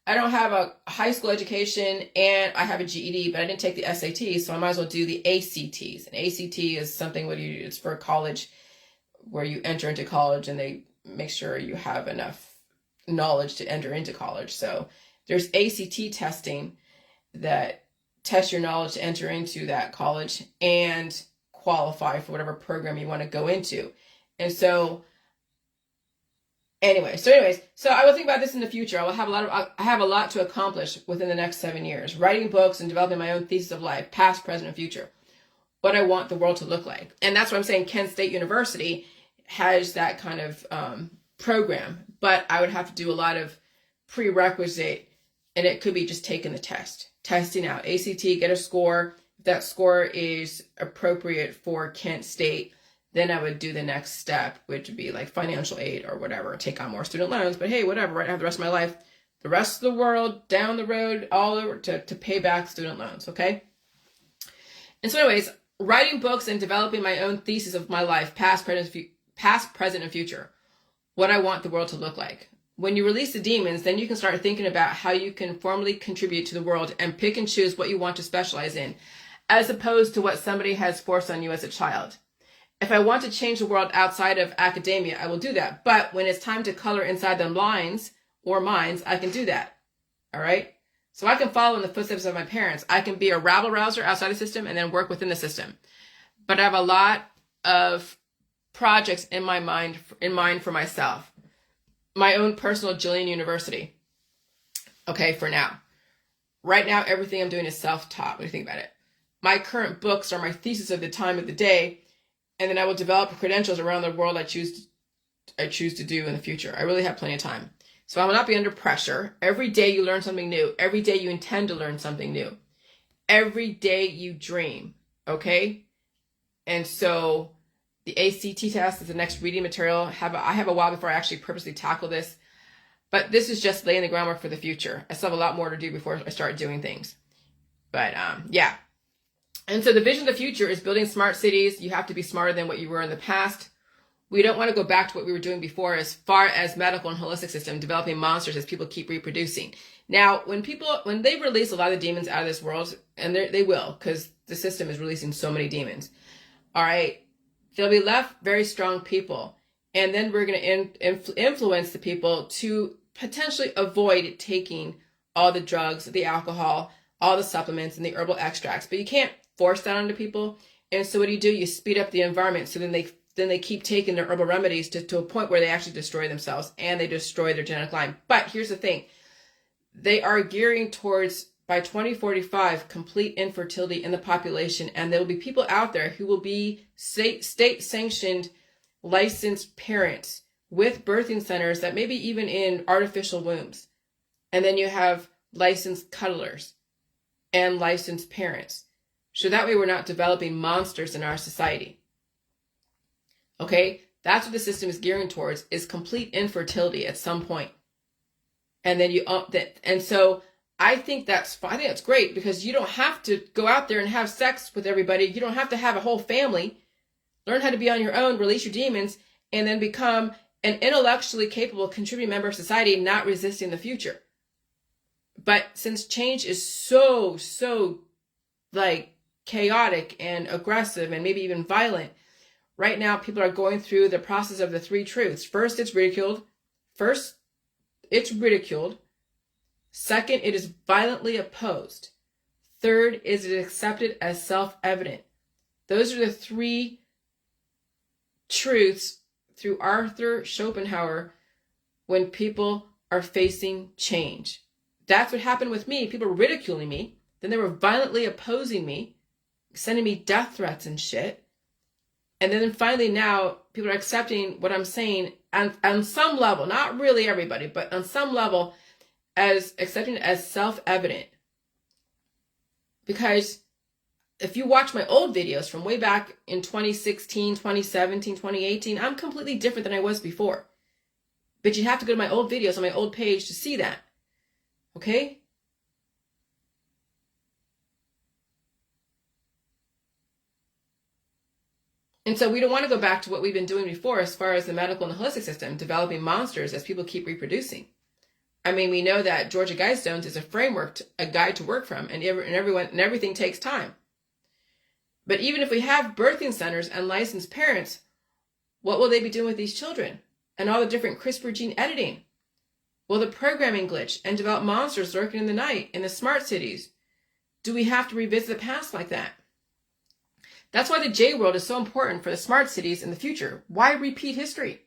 have a high school education and I have a GED, but I didn't take the SATs, so I might as well do the ACTs. And ACT is something it's for college, where you enter into college and they make sure you have enough knowledge to enter into college. So there's ACT testing that tests your knowledge to enter into that college and qualify for whatever program you want to go into. And so anyways, so I will think about this in the future. I have a lot to accomplish within the next 7 years, writing books and developing my own thesis of life, past, present, and future, what I want the world to look like. And that's what I'm saying. Kent State University has that kind of program, but I would have to do a lot of prerequisite, and it could be just taking the test, testing out ACT, get a score. If that score is appropriate for Kent State, then I would do the next step, which would be like financial aid or whatever, take on more student loans. But hey, whatever, right? I have the rest of my life, the rest of the world, down the road, all over to pay back student loans, okay? And so anyways, writing books and developing my own thesis of my life, past, present, and future, what I want the world to look like. When you release the demons, then you can start thinking about how you can formally contribute to the world and pick and choose what you want to specialize in, as opposed to what somebody has forced on you as a child. If I want to change the world outside of academia, I will do that. But when it's time to color inside them lines or minds, I can do that. All right? So I can follow in the footsteps of my parents. I can be a rabble-rouser outside the system and then work within the system. But I have a lot of projects in mind for myself. My own personal Jillian University. Okay, for now. Right now, everything I'm doing is self-taught. What do you think about it? My current books are my thesis of the time of the day, and then I will develop credentials around the world I choose to do in the future. I really have plenty of time. So I will not be under pressure. Every day you learn something new. Every day you intend to learn something new. Every day you dream, okay? And so the ACT test is the next reading material. I have a while before I actually purposely tackle this. But this is just laying the groundwork for the future. I still have a lot more to do before I start doing things. But yeah. And so the vision of the future is building smart cities. You have to be smarter than what you were in the past. We don't want to go back to what we were doing before as far as medical and holistic system, developing monsters as people keep reproducing. Now, when they release a lot of demons out of this world, and they will, because the system is releasing so many demons, all right, there'll be left very strong people. And then we're going to influence the people to potentially avoid taking all the drugs, the alcohol, all the supplements, and the herbal extracts. But you can't force that onto people. And so what do? You speed up the environment, so then they keep taking their herbal remedies to a point where they actually destroy themselves and they destroy their genetic line. But here's the thing. They are gearing towards, by 2045, complete infertility in the population. And there will be people out there who will be state-sanctioned, licensed parents with birthing centers that may be even in artificial wombs. And then you have licensed cuddlers and licensed parents. So that way we're not developing monsters in our society. Okay? That's what the system is gearing towards, is complete infertility at some point. And then and so I think that's great, because you don't have to go out there and have sex with everybody. You don't have to have a whole family. Learn how to be on your own, release your demons, and then become an intellectually capable, contributing member of society, not resisting the future. But since change is so like chaotic and aggressive and maybe even violent, right now people are going through the process of the three truths. First, it's ridiculed. Second, it is violently opposed. Third, is it accepted as self-evident. Those are the three truths through Arthur Schopenhauer when people are facing change. That's what happened with me. People were ridiculing me. Then they were violently opposing me, sending me death threats and shit. And then finally now people are accepting what I'm saying on some level, not really everybody, but on some level, as accepting it as self-evident. Because if you watch my old videos from way back in 2016, 2017, 2018, I'm completely different than I was before. But you have to go to my old videos on my old page to see that. Okay? And so we don't want to go back to what we've been doing before as far as the medical and the holistic system, developing monsters as people keep reproducing. I mean, we know that Georgia Guidestones is a framework, a guide to work from, and everything takes time. But even if we have birthing centers and licensed parents, what will they be doing with these children? And all the different CRISPR gene editing? Will the programming glitch and develop monsters lurking in the night in the smart cities? Do we have to revisit the past like that? That's why the J world is so important for the smart cities in the future. Why repeat history?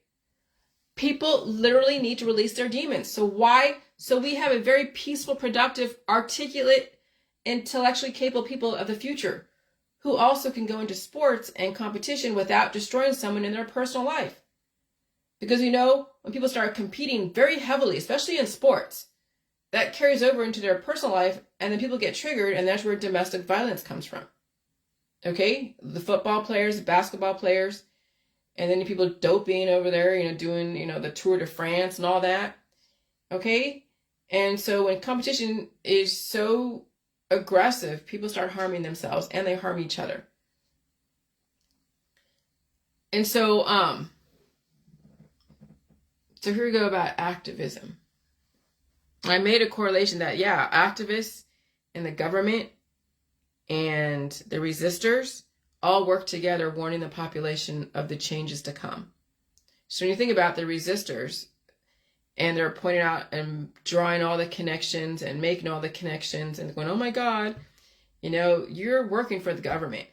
People literally need to release their demons. So we have a very peaceful, productive, articulate, intellectually capable people of the future who also can go into sports and competition without destroying someone in their personal life. Because when people start competing very heavily, especially in sports, that carries over into their personal life, and then people get triggered, and that's where domestic violence comes from. Okay? The football players, the basketball players, and then the people doping over there, doing, the Tour de France and all that. Okay? And so when competition is so aggressive, people start harming themselves and they harm each other. And so, here we go about activism. I made a correlation that, activists in the government and the resistors all work together, warning the population of the changes to come. So when you think about the resistors, and they're pointing out and drawing all the connections and making all the connections and going, oh my God, you're working for the government.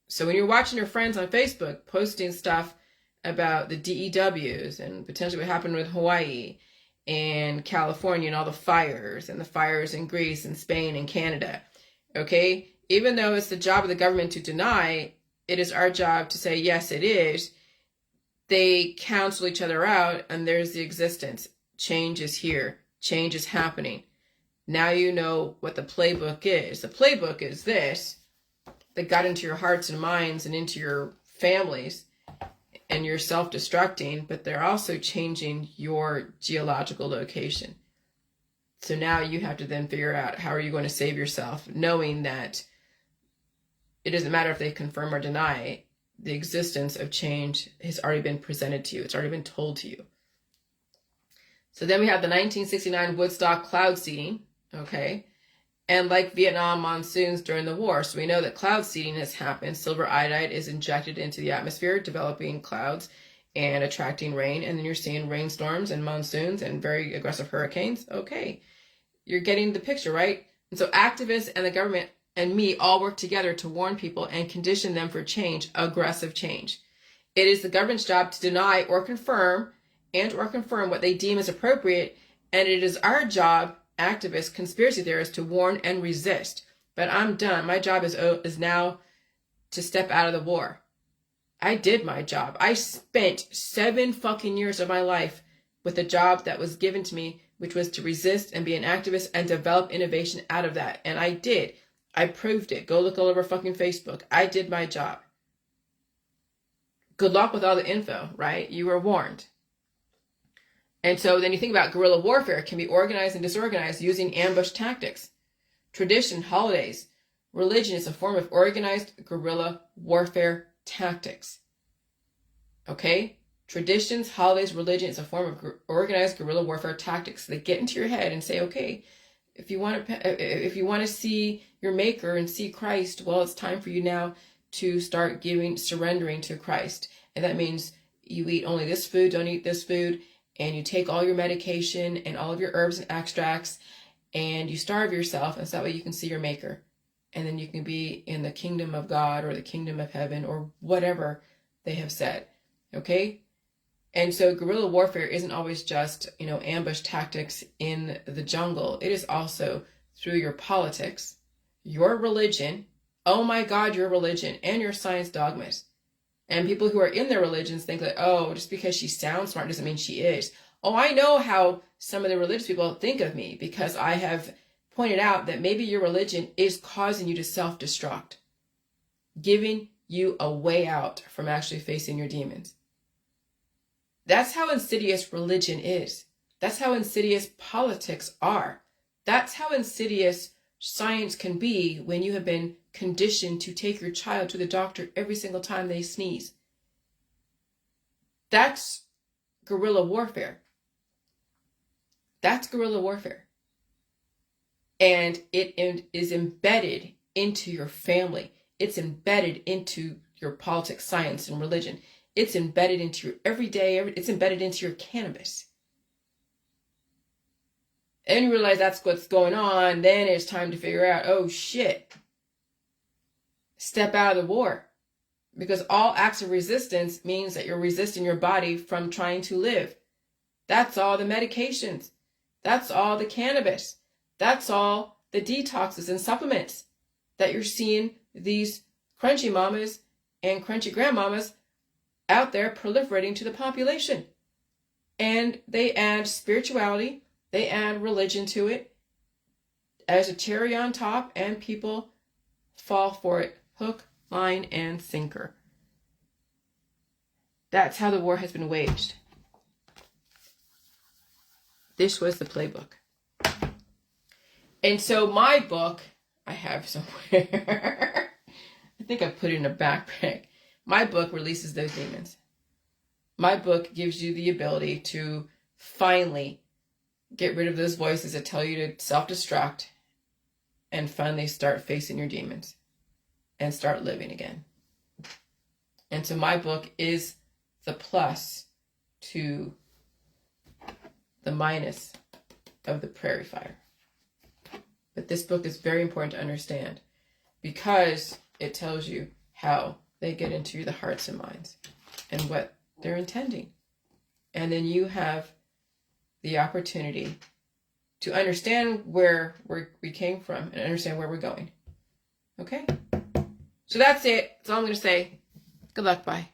So when you're watching your friends on Facebook posting stuff about the DEWs and potentially what happened with Hawaii and California and all the fires in Greece and Spain and Canada, okay? Even though it's the job of the government to deny, it is our job to say, yes, it is. They cancel each other out, and there's the existence. Change is here. Change is happening. Now you know what the playbook is. The playbook is this that got into your hearts and minds and into your families, and you're self-destructing, but they're also changing your geological location. So now you have to then figure out, how are you going to save yourself, knowing that it doesn't matter if they confirm or deny, the existence of change has already been presented to you. It's already been told to you. So then we have the 1969 Woodstock cloud seeding, okay? And like Vietnam monsoons during the war. So we know that cloud seeding has happened. Silver iodide is injected into the atmosphere, developing clouds and attracting rain. And then you're seeing rainstorms and monsoons and very aggressive hurricanes. Okay, you're getting the picture, right? And so activists and the government and me all work together to warn people and condition them for change, aggressive change. It is the government's job to deny or confirm what they deem as appropriate. And it is our job, activists, conspiracy theorists, to warn and resist. But I'm done. My job is now to step out of the war. I did my job. I spent 7 fucking years of my life with a job that was given to me, which was to resist and be an activist and develop innovation out of that. And I did. I proved it. Go look all over fucking Facebook. I did my job. Good luck with all the info, right? You were warned. And so then you think about guerrilla warfare. It can be organized and disorganized using ambush tactics. Tradition, holidays, religion is a form of organized guerrilla warfare tactics. Okay? Traditions, holidays, religion is a form of organized guerrilla warfare tactics. They get into your head and say, okay, if you want to see your maker and see Christ, well, it's time for you now to start surrendering to Christ. And that means you eat only this food, don't eat this food, and you take all your medication and all of your herbs and extracts, and you starve yourself, and so that way you can see your maker. And then you can be in the kingdom of God or the kingdom of heaven or whatever they have said. Okay? And so guerrilla warfare isn't always just, ambush tactics in the jungle. It is also through your politics, your religion, oh my God, your religion, and your science dogmas. And people who are in their religions think that, oh, just because she sounds smart doesn't mean she is. Oh, I know how some of the religious people think of me because I have pointed out that maybe your religion is causing you to self-destruct, giving you a way out from actually facing your demons. That's how insidious religion is. That's how insidious politics are. That's how insidious science can be when you have been conditioned to take your child to the doctor every single time they sneeze. That's guerrilla warfare. That's guerrilla warfare. And it is embedded into your family. It's embedded into your politics, science, and religion. It's embedded into your everyday, it's embedded into your cannabis. And you realize that's what's going on, then it's time to figure out, oh shit, step out of the war. Because all acts of resistance means that you're resisting your body from trying to live. That's all the medications. That's all the cannabis. That's all the detoxes and supplements that you're seeing these crunchy mamas and crunchy grandmamas out there proliferating to the population. And they add spirituality, they add religion to it as a cherry on top, and people fall for it hook, line, and sinker. That's how the war has been waged. This was the playbook. And so my book, I have somewhere, I think I put it in a backpack. My book releases those demons. My book gives you the ability to finally get rid of those voices that tell you to self-destruct and finally start facing your demons and start living again. And so my book is the plus to the minus of the prairie fire. But this book is very important to understand because it tells you how they get into the hearts and minds and what they're intending. And then you have the opportunity to understand where we came from and understand where we're going. Okay? So that's it. That's all I'm going to say. Good luck. Bye.